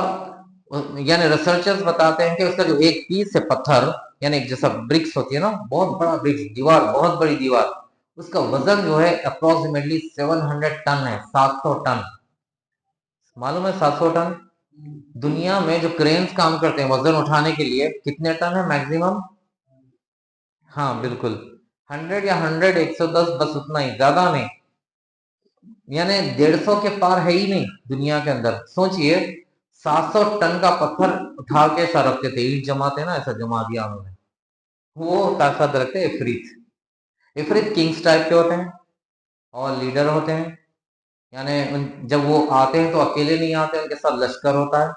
Speaker 1: यानी रिसर्चर्स बताते हैं कि उसका जो एक पीस है पत्थर, यानी जैसा ब्रिक्स होती है ना, बहुत बड़ा ब्रिक्स, दीवार, बहुत बड़ी दीवार, उसका वजन जो है अप्रोक्सीमेटली 700 टन है, 700 टन। मालूम है 700 टन? दुनिया में जो क्रेन्स काम करते हैं वजन उठाने के लिए, कितने टन है मैक्सिमम? हाँ बिल्कुल, 100 या 100, 110, बस उतना ही, ज्यादा नहीं। यानी 150 के पार है ही नहीं दुनिया के अंदर। सोचिए 700 टन का पत्थर उठा के ऐसा रखते थे, ईंट जमाते ना, ऐसा जमा दिया उन्होंने, वो ताकत रखते इफरीत। इफरीत किंग्स टाइप के होते हैं और लीडर होते हैं। यानी जब वो आते हैं तो अकेले नहीं आते, उनके साथ लश्कर होता है।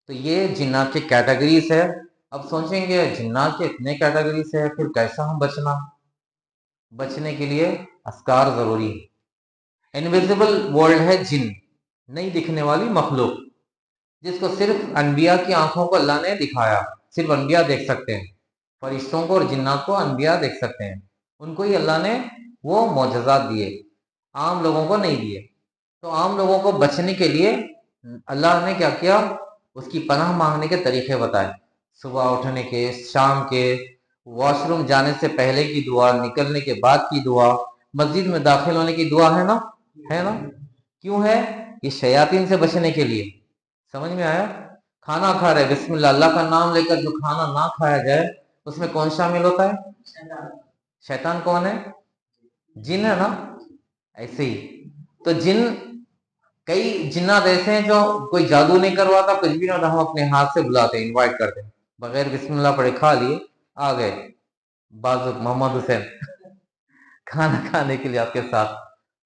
Speaker 1: तो ये जिन्नात की कैटेगरीज है। अब सोचेंगे जिन्नात के इतने कैटेगरीज है, फिर कैसा हम बचने के लिए अस्कार जरूरी है। इनविजिबल वर्ल्ड है जिन, नहीं दिखने वाली मखलूक, जिसको सिर्फ अनबिया की आंखों को अल्लाह ने दिखाया, सिर्फ अनबिया देख सकते हैं। फरिश्तों को और जिन्नात को अनबिया देख सकते हैं, उनको ही अल्लाह ने वो मोजज़ात दिए, आम लोगों को नहीं दिए। तो आम लोगों को बचने के लिए अल्लाह ने क्या किया? उसकी पनाह मांगने के तरीके बताए। सुबह उठने के, शाम के, वॉशरूम जाने से पहले की दुआ, निकलने के बाद की दुआ, मस्जिद में दाखिल होने की दुआ, है ना? है ना? क्यों है? ये शयातीन से बचने के लिए। समझ में आया? खाना खा रहे, बिस्मिल्लाह, अल्लाह का नाम लेकर जो खाना ना खाया जाए, उसमें कौन शामिल होता है? शैतान कौन है? जिन है ना? ऐसे ही तो जिन, कई जिन्नात ऐसे हैं जो कोई जादू नहीं करवाता, कुछ भी ना होता, हम अपने हाथ से बुलाते हैं, इनवाइट करते हैं, बगैर बिस्मिल्लाह पढ़े खा लिए, आ गए बाजू मोहम्मद हुसैन खाना खाने के लिए आपके साथ।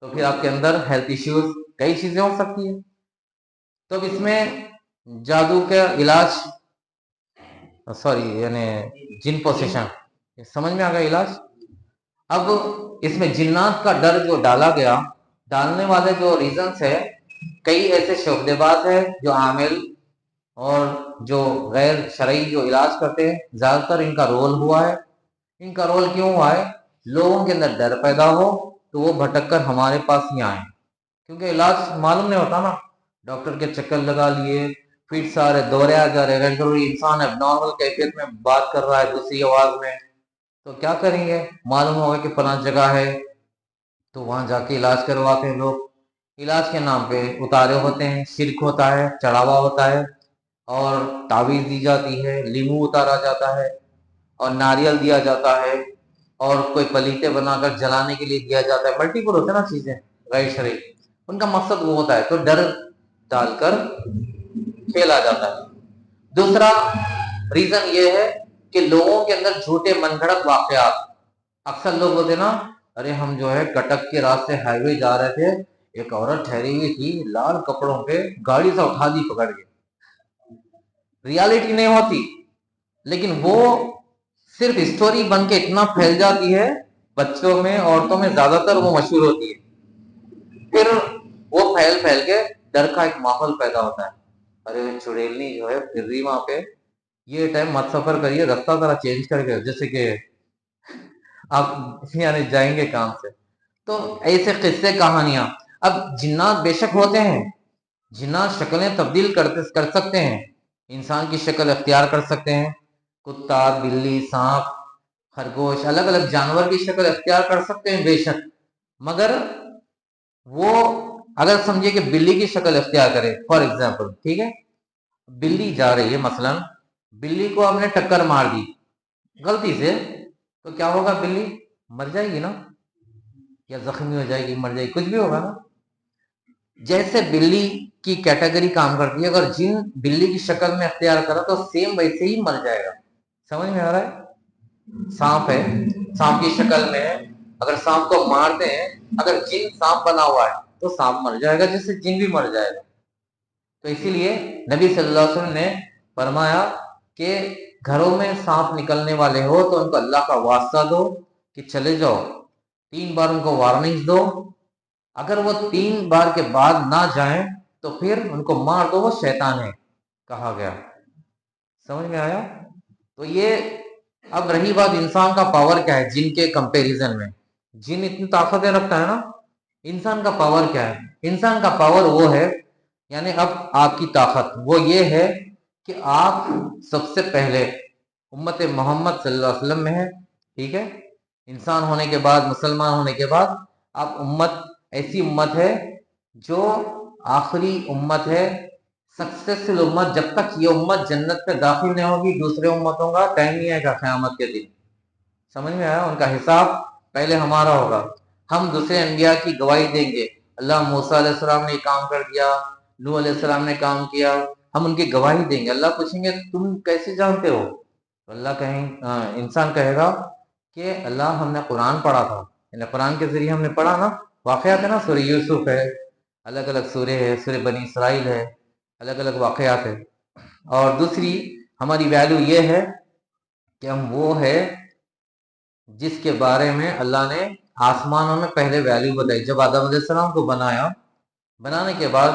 Speaker 1: तो फिर आपके अंदर हेल्थ इश्यूज, कई चीजें हो सकती है। तो अब इसमें जादू का इलाज, सॉरी यानी जिन पोसेशन, समझ में आ गया इलाज। अब इसमें जिन्नात का डर जो डाला गया, डालने वाले जो रीजंस है, कई ऐसे शोबदेबाज है जो आमिल और जो गैर शरई जो इलाज करते हैं, ज्यादातर इनका रोल हुआ है। इनका रोल क्यों हुआ है? लोगों के अंदर डर पैदा हो तो वो भटक कर हमारे पास ही आए, क्योंकि इलाज मालूम नहीं होता ना, डॉक्टर के चक्कर लगा लिए, फिर सारे दौरे आ जा रहे, इंसान अब नॉर्मल कैफियत में बात कर रहा है दूसरी आवाज में, तो क्या करेंगे? मालूम होगा कि फलां जगह है, तो वहां जाके इलाज करवाते हैं लोग। علاج کے نام پہ اتارے ہوتے ہیں، شرک ہوتا ہے، چڑھاوا ہوتا ہے، اور تعویذ دی جاتی ہے، لیمو اتارا جاتا ہے، اور ناریل دیا جاتا ہے، اور کوئی پلیتے بنا کر جلانے کے لیے دیا جاتا ہے، ملٹیپل ہوتے ہیں نا چیزیں غیر شرعی، ان کا مقصد وہ ہوتا ہے، تو ڈر ڈال کر کھیلا جاتا ہے۔ دوسرا ریزن یہ ہے کہ لوگوں کے اندر جھوٹے من گھڑت واقعات، اکثر لوگ ہوتے ہیں نا، ارے ہم جو ہے کٹک کے راستے ہائی وے جا رہے تھے، ایک عورت ٹھہری ہوئی تھی لال کپڑوں پہ، گاڑی سے اٹھا دی پکڑ کے، ریالٹی نہیں ہوتی، لیکن وہ صرف اسٹوری بن کے اتنا پھیل جاتی ہے، بچوں میں عورتوں میں زیادہ تر وہ مشہور ہوتی ہے، پھر وہ پھیل پھیل کے ڈر کا ایک ماحول پیدا ہوتا ہے، ارے چڑیلنی جو ہے پھر رہی وہاں پہ، یہ ٹائم مت سفر کریے، رستہ ذرا چینج کر کے، جیسے کہ آپ یعنی جائیں گے کام سے، تو ایسے قصے کہانیاں۔ اب جنات بے شک ہوتے ہیں، جنات شکلیں تبدیل کر سکتے ہیں، انسان کی شکل اختیار کر سکتے ہیں، کتا، بلی، سانپ، خرگوش، الگ الگ جانور کی شکل اختیار کر سکتے ہیں بے شک، مگر وہ اگر سمجھے کہ بلی کی شکل اختیار کرے، فار ایگزامپل، ٹھیک ہے، بلی جا رہی ہے، مثلا بلی کو ہم نے ٹکر مار دی غلطی سے، تو کیا ہوگا؟ بلی مر جائے گی نا، یا زخمی ہو جائے گی، مر جائے گی، کچھ بھی ہوگا نا۔ جیسے بلی کی کیٹیگری کام کرتی ہے، اگر جن بلی کی شکل میں اختیار کرا تو سیم ویسے ہی مر جائے گا، سمجھ میں آ رہا ہے؟ سانپ ہے، سانپ کی شکل میں ہے، اگر سانپ کو مارتے ہیں، اگر جن سانپ بنا ہوا ہے تو سانپ مر جائے گا، جس سے جن بھی مر جائے گا۔ تو اسی لیے نبی صلی اللہ علیہ وسلم نے فرمایا کہ گھروں میں سانپ نکلنے والے ہو تو ان کو اللہ کا واسطہ دو کہ چلے جاؤ، 3 بار ان کو وارننگ دو، اگر وہ 3 بار کے بعد نہ جائیں تو پھر ان کو مار دو، وہ شیطان ہے کہا گیا، سمجھ میں آیا؟ تو یہ اب رہی بات انسان کا پاور کیا ہے جن کے کمپیریزن میں، جن اتنی طاقتیں رکھتا ہے نا، انسان کا پاور کیا ہے؟ انسان کا پاور وہ ہے، یعنی اب آپ کی طاقت وہ یہ ہے کہ آپ سب سے پہلے امت محمد صلی اللہ علیہ وسلم میں ہے، ٹھیک ہے، انسان ہونے کے بعد، مسلمان ہونے کے بعد آپ امت، ایسی امت ہے جو آخری امت ہے، سکسیسفل امت، جب تک یہ امت جنت پہ داخل نہیں ہوگی دوسرے امتوں کا ٹائم نہیں آئے گا قیامت کے دن، سمجھ میں آیا؟ ان کا حساب پہلے ہمارا ہوگا، ہم دوسرے انبیاء کی گواہی دیں گے، اللہ موسیٰ علیہ السلام نے کام کر دیا، نوح علیہ السلام نے کام کیا، ہم ان کی گواہی دیں گے، اللہ پوچھیں گے تم کیسے جانتے ہو؟ اللہ انسان کہے گا کہ اللہ ہم نے قرآن پڑھا تھا، یعنی قرآن کے ذریعے ہم نے پڑھا نا، واقعات ہے نا، سورہ یوسف ہے، الگ الگ سورہ ہے، سورہ بنی اسرائیل ہے، الگ الگ واقعات ہے۔ اور دوسری ہماری ویلیو یہ ہے کہ ہم وہ ہے جس کے بارے میں اللہ نے آسمانوں میں پہلے ویلیو بتائی، جب آدم علیہ السلام کو بنایا، بنانے کے بعد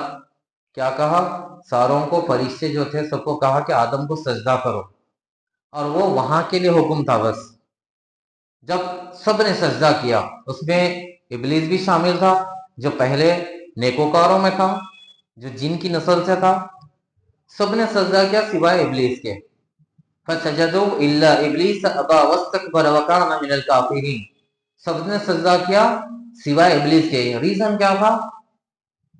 Speaker 1: کیا کہا؟ ساروں کو، فرشتے جو تھے سب کو کہا کہ آدم کو سجدہ کرو، اور وہ وہاں کے لیے حکم تھا بس، جب سب نے سجدہ کیا، اس میں ابلیس بھی شامل تھا جو پہلے نیکوکاروں میں تھا، جو جن کی نسل سے تھا، سب نے سجدہ کیا سوائے ابلیس کے، فسجدوا الا ابلیس ابا واستكبر وكان من الكافرين، سب نے سجدہ کیا سوائے ابلیس کے، ریزن کیا تھا؟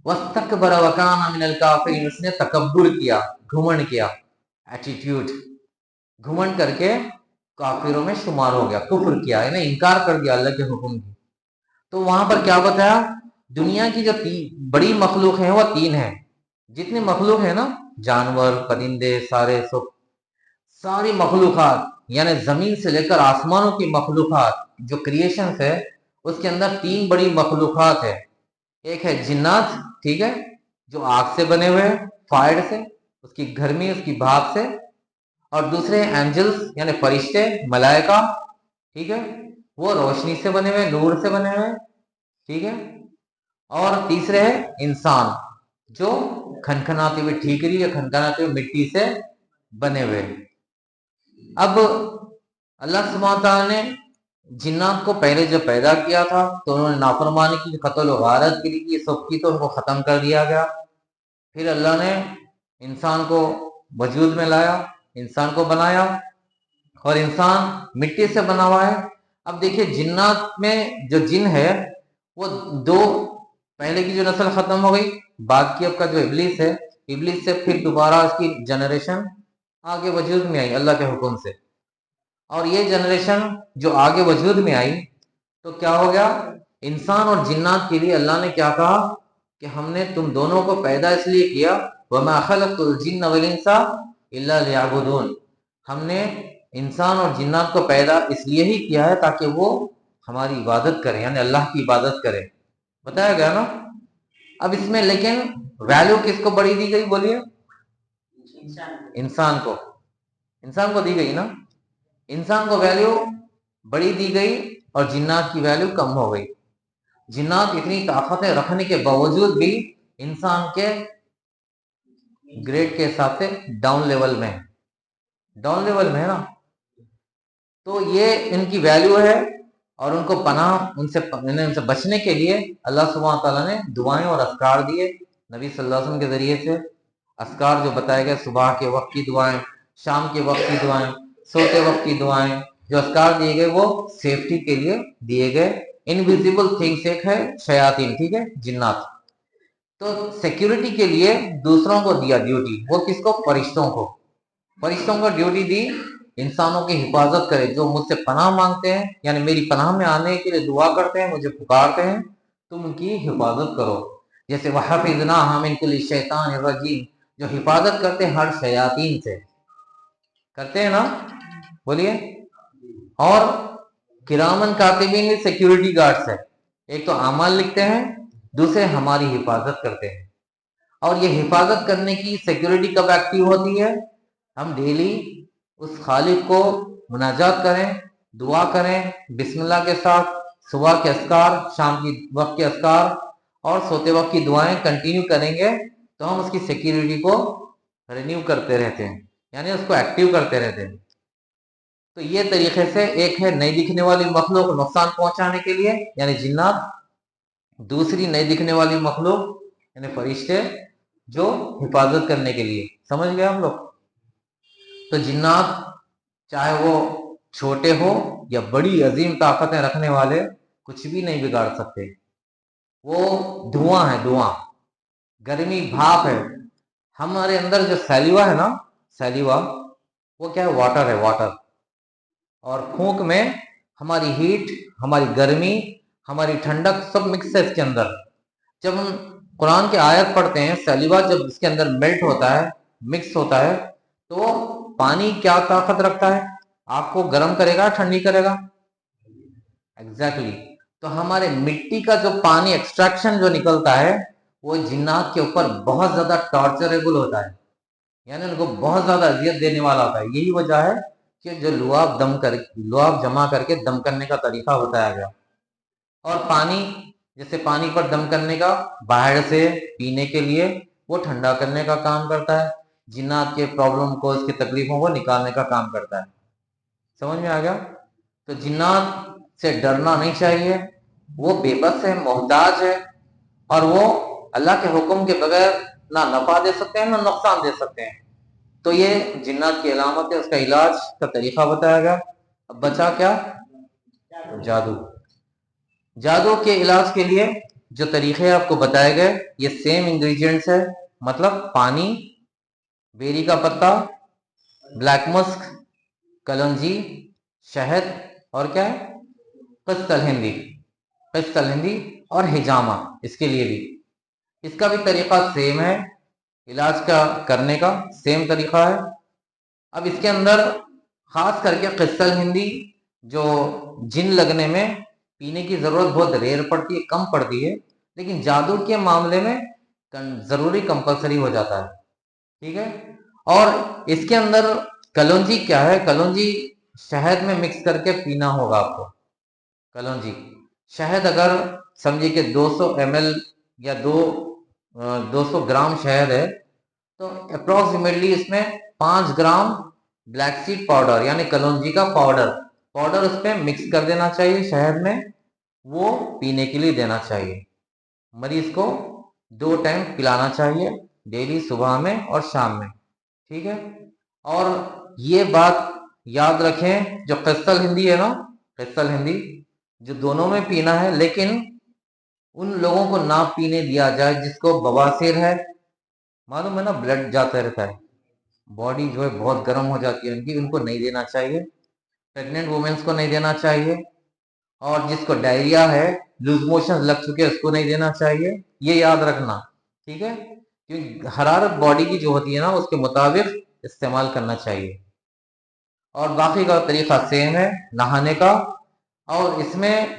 Speaker 1: واستكبر وكان من الكافرين، اس نے تکبر کیا، گھمنڈ کیا، ایٹیٹیوڈ، گھمنڈ کر کے کافروں میں شمار ہو گیا، کفر کیا، یعنی انکار کر دیا اللہ کے حکم کی۔ تو وہاں پر کیا بتایا؟ دنیا کی جو بڑی مخلوق ہیں وہ 3 ہیں، جتنے مخلوق ہیں نا، جانور، پرندے، ساری مخلوقات، یعنی زمین سے لے کر آسمانوں کی مخلوقات جو کریشنز ہے، اس کے اندر 3 بڑی مخلوقات ہے، ایک ہے جنات، ٹھیک ہے، جو آگ سے بنے ہوئے، فائر سے، اس کی گرمی، اس کی بھاپ سے، اور دوسرے اینجلز یعنی فرشتے، ملائکہ، ٹھیک ہے، وہ روشنی سے بنے ہوئے، نور سے بنے ہوئے، ٹھیک ہے، اور تیسرے ہے انسان جو کھنکھناتے ہوئے ٹھیکری یا کھنکھناتے ہوئے مٹی سے بنے ہوئے۔ اب اللہ سبحانہ تعالیٰ نے جنات کو پہلے جب پیدا کیا تھا تو انہوں نے نافرمانی کی، قتل و غارت کی، سب کی، تو ان کو ختم کر دیا گیا، پھر اللہ نے انسان کو وجود میں لایا، انسان کو بنایا، اور انسان مٹی سے بنا ہوا ہے۔ اب دیکھیے جنات میں جو جن ہے وہ 2 पहले की जो नस्ल खत्म हो गई, बाद की अब का जो इबलीस है, इबलीस से फिर दोबारा इसकी जनरेशन आगे वजूद में आई अल्लाह के हुक्म से। और ये जनरेशन जो आगे वजूद में आई तो क्या हो गया, इंसान और जिन्नात के लिए अल्लाह ने क्या कहा कि हमने तुम दोनों को पैदा इसलिए किया, वमा खलक़तुल जिन्न वल इंसा इल्ला लियअबुदून, हमने इंसान और जिन्नात को पैदा इसलिए ही किया है ताकि वो हमारी इबादत करें, यानी अल्लाह की इबादत करें। बताया गया ना। अब इसमें लेकिन वैल्यू किसको बड़ी दी गई, बोलिए? इंसान को, इंसान को दी गई ना। इंसान को वैल्यू बड़ी दी गई और जिन्नात की वैल्यू कम हो गई। जिन्नात इतनी ताकतें रखने के बावजूद भी इंसान के ग्रेड के हिसाब से डाउन लेवल में है, डाउन लेवल में है ना। तो ये इनकी वैल्यू है और उनको पनाह उनसे बचने के लिए अल्लाह सुब्हानहू व तआला ने दुआएं और अस्कार दिए नबी सल्लल्लाहु अलैहि वसल्लम के जरिए से। अस्कार जो बताए गए, सुबह के वक्त की दुआएं, शाम के वक्त की दुआएं, सोते वक्त की दुआएं, जो अस्कार दिए गए वो सेफ्टी के लिए दिए गए। इनविजिबल थिंग्स एक है शयातीन, ठीक है, जिन्नात। तो सिक्योरिटी के लिए दूसरों को दिया ड्यूटी, वो किसको? फरिश्तों को। फरिश्तों को ड्यूटी दी इंसानों की हिफाजत करे, जो मुझसे पनाह मांगते हैं, यानी मेरी पनाह में आने के लिए दुआ करते हैं, मुझे पुकारते हैं, तुम उनकी हिफाजत करो। जैसे वहफिज़नाहा मिन कुल्लि शैतानिर रजीम, जो हिफाजत करते हैं हर शयातीन से, करते हैं ना, बोलिए। और किरामन कातिबीन सिक्योरिटी गार्ड्स है, एक तो अमाल लिखते हैं, दूसरे हमारी हिफाजत करते हैं। और ये हिफाजत करने की सिक्योरिटी कब एक्टिव होती है? हम डेली उस खालिक को मुनाजात करें, दुआ करें बिस्मिल्लाह के साथ, सुबह के अस्कार, शाम की वक्त के अस्कार और सोते वक्त की दुआएं कंटिन्यू करेंगे तो हम उसकी सिक्योरिटी को रिन्यू करते रहते हैं, यानी उसको एक्टिव करते रहते हैं। तो ये तरीके से एक है नहीं दिखने वाली मखलूक को नुकसान पहुंचाने के लिए यानी जिन्नात, दूसरी नहीं दिखने वाली मखलूक यानी फरिश्ते जो हिफाजत करने के लिए। समझ गए हम लोग? तो जिन्नात चाहे वो छोटे हो या बड़ी अजीम ताकतें रखने वाले, कुछ भी नहीं बिगाड़ सकते। वो धुआं है, धुआं, गर्मी, भाप है। हमारे अंदर जो सैलिवा है ना, सैलिवा, वो क्या है? वाटर है, वाटर। और फूंक में हमारी हीट, हमारी गर्मी, हमारी ठंडक सब मिक्स है इसके अंदर। जब हम कुरान के आयत पढ़ते हैं, सैलिवा जब इसके अंदर मेल्ट होता है, मिक्स होता है, तो पानी क्या ताकत रखता है? आपको गर्म करेगा, ठंडी करेगा? एग्जैक्टली। तो हमारे मिट्टी का जो पानी एक्सट्रैक्शन जो निकलता है वो जिन्नात के ऊपर बहुत ज्यादा टॉर्चरेबल होता है, यानी उनको बहुत ज्यादा अजियत देने वाला होता है। यही वजह है कि जो लुआब जमा करके दम करने का तरीका बताया गया। और पानी, जैसे पानी पर दम करने का बाहर से पीने के लिए, वो ठंडा करने का काम करता है, जिन्नात के प्रॉब्लम को, इसकी तकलीफों को निकालने का काम करता है। समझ में आ गया? तो जिन्नात से डरना नहीं चाहिए, वो बेबस है, मोहताज है, और वो अल्लाह के हुक्म के बगैर ना नफा दे सकते हैं ना नुकसान दे सकते हैं। तो ये जिन्नात की अलामत है, उसका इलाज का तरीका बताया गया। अब बचा क्या? जादू। जादू के इलाज के लिए जो तरीके आपको बताए गए ये सेम इंग्रेडिएंट्स है, मतलब पानी, बेरी का पत्ता, ब्लैक मस्क, कलौंजी, शहद, और क्या है? कस्तल हिंदी, कस्तल हिंदी और हिजामा। इसके लिए भी इसका भी तरीका सेम है, इलाज का करने का सेम तरीका है। अब इसके अंदर खास करके कस्तल हिंदी जो जिन लगने में पीने की जरूरत बहुत रेयर पड़ती है, कम पड़ती है, लेकिन जादू के मामले में जरूरी कंपलसरी हो जाता है, ठीक है। और इसके अंदर कलौंजी क्या है? कलौंजी शहद में मिक्स करके पीना होगा आपको। कलौंजी, शहद अगर समझिए कि 200 ml या 200 ग्राम शहद है तो अप्रोक्सीमेटली इसमें 5 ग्राम ब्लैक सीड पाउडर यानी कलौंजी का पाउडर उसमें मिक्स कर देना चाहिए शहद में, वो पीने के लिए देना चाहिए। मरीज को 2 टाइम पिलाना चाहिए, डेली सुबह में और शाम में, ठीक है। और ये बात याद रखें, जो कस्तल हिंदी है ना, कस्तल हिंदी जो दोनों में पीना है, लेकिन उन लोगों को ना पीने दिया जाए जिसको बवासीर है, मालूम है ना, ब्लड जाता रहता है, बॉडी जो है बहुत गर्म हो जाती है उनकी, उनको नहीं देना चाहिए। प्रेग्नेंट वुमेन्स को नहीं देना चाहिए, और जिसको डायरिया है, लूज मोशन लग चुके हैं, उसको नहीं देना चाहिए। ये याद रखना, ठीक है, क्योंकि हरारत बॉडी की जो होती है ना उसके मुताबिक इस्तेमाल करना चाहिए। और बाकी का तरीका सेम है नहाने का, और इसमें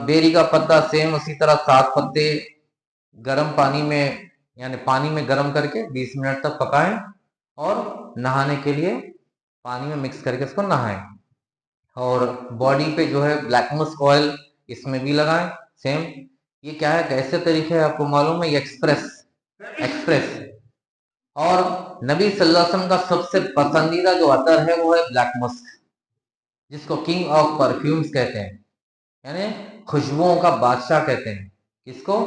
Speaker 1: बेरी का पत्ता सेम उसी तरह 7 पत्ते गर्म पानी में, यानी पानी में गर्म करके 20 मिनट तक पकाएं, और नहाने के लिए पानी में मिक्स करके इसको नहाएं। और बॉडी पे जो है ब्लैक मस्क ऑयल इसमें भी लगाएं सेम। ये क्या है, कैसे तरीके है आपको मालूम है, ये एक्सप्रेस। और नबी सल्लल्लाहु अलैहि वसल्लम का सबसे पसंदीदा जो अतर है वो है ब्लैक मस्क, जिसको किंग ऑफ परफ्यूम्स कहते हैं, यानी खुशबुओं का बादशाह कहते हैं। किसको?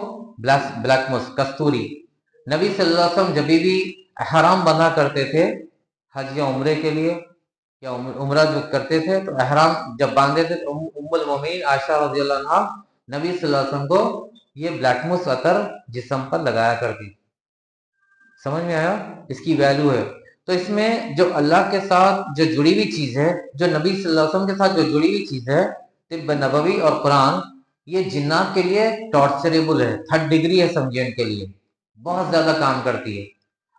Speaker 1: ब्लैक मस्क, कस्तूरी। नबी सल्लल्लाहु अलैहि वसल्लम जब भी एहराम बंधा करते थे हज या उम्रे के लिए, या उम्रा जो करते थे, तो एहराम जब बांधे थे तो उम्मुल मोमिनीन आयशा रज़ियल्लाहु अन्हा नबी सल्लल्लाहु अलैहि वसल्लम को ये ब्लैक मस्क अतर जिस्म पर लगाया करती। समझ में आया? इसकी वैल्यू है। तो इसमें जो अल्लाह के साथ जो जुड़ी हुई चीज है, जो नबी सल्लल्लाहु अलैहि वसल्लम के साथ जो जुड़ी हुई चीज है, तिब्ब नबवी और कुरान, ये जिन्नात के लिए टॉर्चरेबल है, 3rd डिग्री है समझिए इनके लिए, बहुत ज्यादा काम करती है।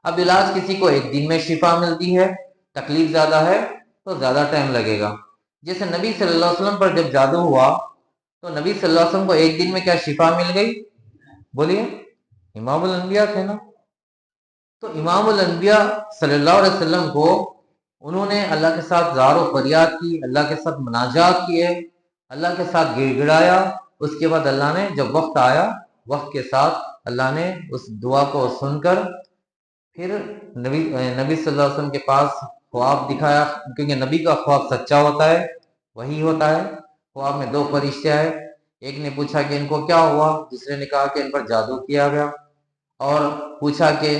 Speaker 1: अब इलाज किसी को एक दिन में शिफा मिलती है, तकलीफ ज्यादा है तो ज्यादा टाइम लगेगा। जैसे नबी सल्लल्लाहु अलैहि वसल्लम पर जब जादू हुआ तो नबी सल्लल्लाहु अलैहि वसल्लम को एक दिन में क्या शिफा मिल गई? बोलिए, इमामुल अंबिया थे ना। तो इमामुल अंबिया सल्लल्लाहु अलैहि वसल्लम को उन्होंने अल्लाह के साथ ज़ारो फरियाद की, अल्लाह के साथ मुनाजात किए, अल्लाह के साथ गिड़गिड़ाया। उसके बाद अल्लाह ने जब वक्त आया, वक्त के साथ अल्लाह ने उस दुआ को सुनकर फिर नबी सल्लल्लाहु अलैहि वसल्लम के पास ख्वाब दिखाया, क्योंकि नबी का ख्वाब सच्चा होता है, वही होता है। ख्वाब में 2 फरिश्ते आए, एक ने पूछा कि इनको क्या हुआ, दूसरे ने कहा कि इन पर जादू किया गया, और पूछा कि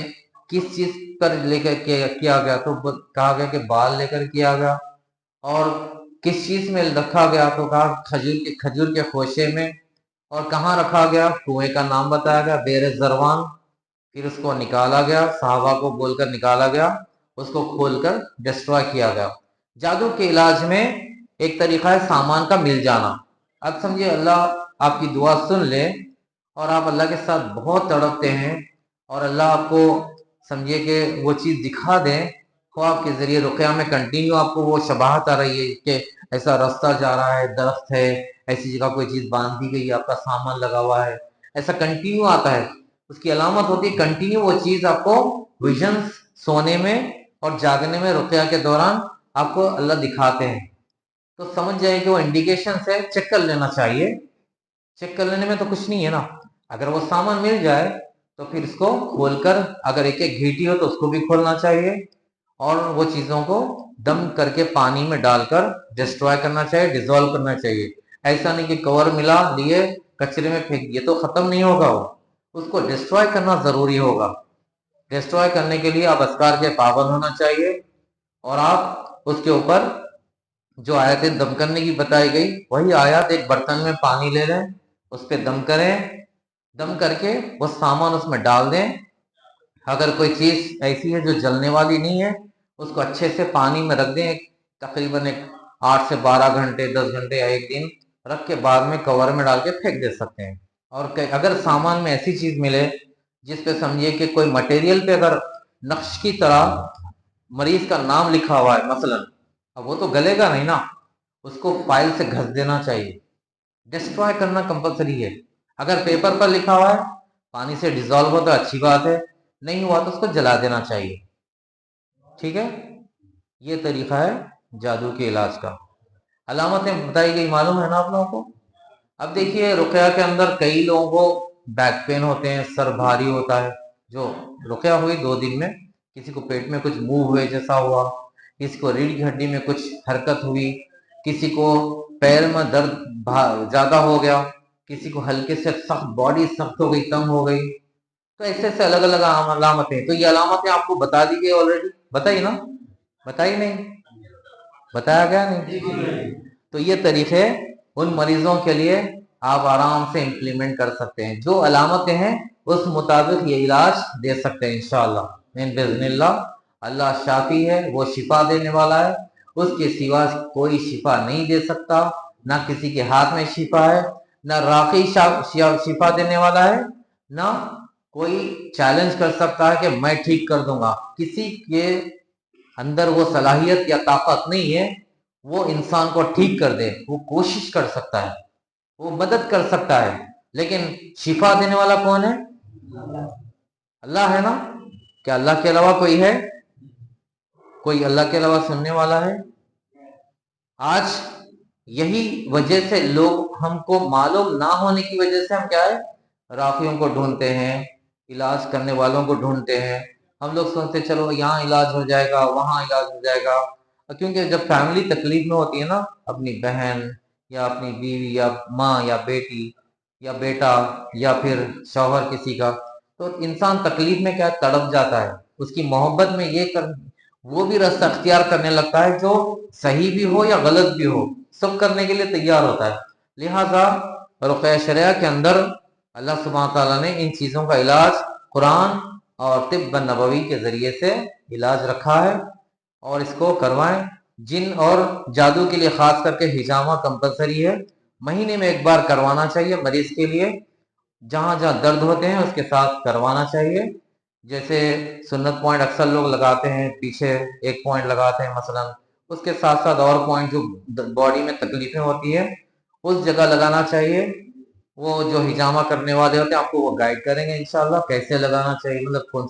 Speaker 1: किस चीज पर लेकर किया गया, तो कहा गया कि बाल लेकर किया गया। और किस चीज में रखा गया, तो कहा खजूर के खोशे में। और कहाँ रखा गया, कुएं का नाम बताया गया, बेर जरवान। फिर उसको निकाला गया, साहबा को बोलकर निकाला गया, उसको खोलकर डिस्ट्रॉय किया गया। जादू के इलाज में एक तरीका है सामान का मिल जाना। अब समझिए अल्लाह आपकी दुआ सुन ले और आप अल्लाह के साथ बहुत तड़पते हैं, और अल्लाह आपको समझिए कि वो चीज़ दिखा दें, ख्वाब के जरिए रुक़या में कंटिन्यू आपको वो शबाहत आ रही है कि ऐसा रास्ता जा रहा है, दरख्त है, ऐसी जगह कोई चीज़ बांध दी गई है, आपका सामान लगा हुआ है, ऐसा कंटिन्यू आता है। उसकी अलामत होती है कंटिन्यू वो चीज़ आपको विजन, सोने में और जागने में रुक़या के दौरान आपको अल्लाह दिखाते हैं। तो समझ जाए कि वो इंडिकेशन है, चेक कर लेना चाहिए। चेक कर लेने में तो कुछ नहीं है ना। अगर वो सामान मिल जाए तो फिर इसको खोलकर, अगर एक एक घीटी हो तो उसको भी खोलना चाहिए, और वो चीज़ों को दम करके पानी में डालकर डिस्ट्रॉय करना चाहिए, डिजोल्व करना चाहिए। ऐसा नहीं कि कवर मिला लिए कचरे में फेंक दिए, तो खत्म नहीं होगा वो, उसको डिस्ट्रॉय करना जरूरी होगा। डिस्ट्रॉय करने के लिए आप अस्कार के पाबंद होना चाहिए, और आप उसके ऊपर जो आयतें दम करने की बताई गई वही आयत एक बर्तन में पानी ले लें, उस पर दम करें, दम करके वो सामान उसमें डाल दें। अगर कोई चीज ऐसी है जो जलने वाली नहीं है, उसको अच्छे से पानी में रख दें, तकरीबन एक 8 से 12 घंटे, 10 घंटे या एक दिन रख के बाद में कवर में डाल के फेंक दे सकते हैं। और अगर सामान में ऐसी चीज मिले जिस पे समझिए कि कोई मटेरियल पे अगर नक्श की तरह मरीज का नाम लिखा हुआ है मसलन, अब वो तो गलेगा नहीं ना, उसको फाइल से घस देना चाहिए, डिस्ट्रॉय करना कंपलसरी है। अगर पेपर पर लिखा हुआ है, पानी से डिजोल्व हो तो अच्छी बात है, नहीं हुआ तो उसको जला देना चाहिए। ठीक है, ये तरीका है जादू के इलाज का। अलामतें बताई गई, मालूम है ना आप लोगों को। अब देखिए रुकया के अंदर कई लोगों को बैक पेन होते हैं, सर भारी होता है। जो रुकया हुई 2 दिन में, किसी को पेट में कुछ मूव हुए जैसा हुआ, किसी को रीढ़ की हड्डी में कुछ हरकत हुई, किसी को पैर में दर्द ज्यादा हो गया, किसी को हल्के से सख्त बॉडी सख्त हो गई, तंग हो गई। तो ऐसे ऐसे अलग अलग अलामतें, तो ये अलामतें आपको बता दी गई ऑलरेडी, बताइए ना, बताई नहीं, बताया गया नहीं। तो ये तरीके उन मरीजों के लिए आप आराम से इम्प्लीमेंट कर सकते हैं। जो अलामतें हैं उस मुताबिक ये इलाज दे सकते हैं इंशाअल्लाह बिइज़्निल्लाह। अल्लाह शाफी है, वो शिफा देने वाला है, उसके सिवा कोई शिफा नहीं दे सकता। ना किसी के हाथ में शिफा है, ना राक़ी शिफा देने वाला है, ना कोई चैलेंज कर सकता है कि मैं ठीक कर दूंगा। किसी के अंदर वो सलाहियत या ताकत नहीं है वो इंसान को ठीक कर दे। वो कोशिश कर सकता है, वो मदद कर सकता है, लेकिन शिफा देने वाला कौन है? अल्लाह है ना। क्या अल्लाह के अलावा कोई है? कोई अल्लाह के अलावा सुनने वाला है? आज यही वजह से लोग, हमको मालूम ना होने की वजह से हम क्या है, राफियों को ढूंढते हैं, इलाज करने वालों को ढूंढते हैं। हम लोग सोचते चलो यहाँ इलाज हो जाएगा, वहाँ इलाज हो जाएगा। क्योंकि जब फैमिली तकलीफ में होती है ना, अपनी बहन या अपनी बीवी या माँ या बेटी या बेटा या फिर शौहर किसी का, तो इंसान तकलीफ में क्या तड़प जाता है। उसकी मोहब्बत में वो भी रास्ता अख्तियार करने लगता है जो सही भी हो या गलत भी हो, सब करने के लिए तैयार होता है। लिहाजा रुक़या शरिया के अंदर अल्लाह सुब्हानहू तआला ने इन चीज़ों का इलाज कुरान और तिब्ब नबवी के ज़रिए से इलाज रखा है, और इसको करवाएं। जिन और जादू के लिए ख़ास करके हिजामा कंपलसरी है, महीने में एक बार करवाना चाहिए मरीज़ के लिए। जहाँ जहाँ दर्द होते हैं उसके साथ करवाना चाहिए। जैसे सुन्नत पॉइंट अक्सर लोग लगाते हैं, पीछे एक पॉइंट लगाते हैं मसलन, उसके साथ साथ और पॉइंट जो बॉडी में तकलीफें होती है उस जगह लगाना चाहिए। वो जो हिजामा करने वाले होते हैं आपको वो गाइड करेंगे इंशाल्लाह कैसे लगाना चाहिए, मतलब कौन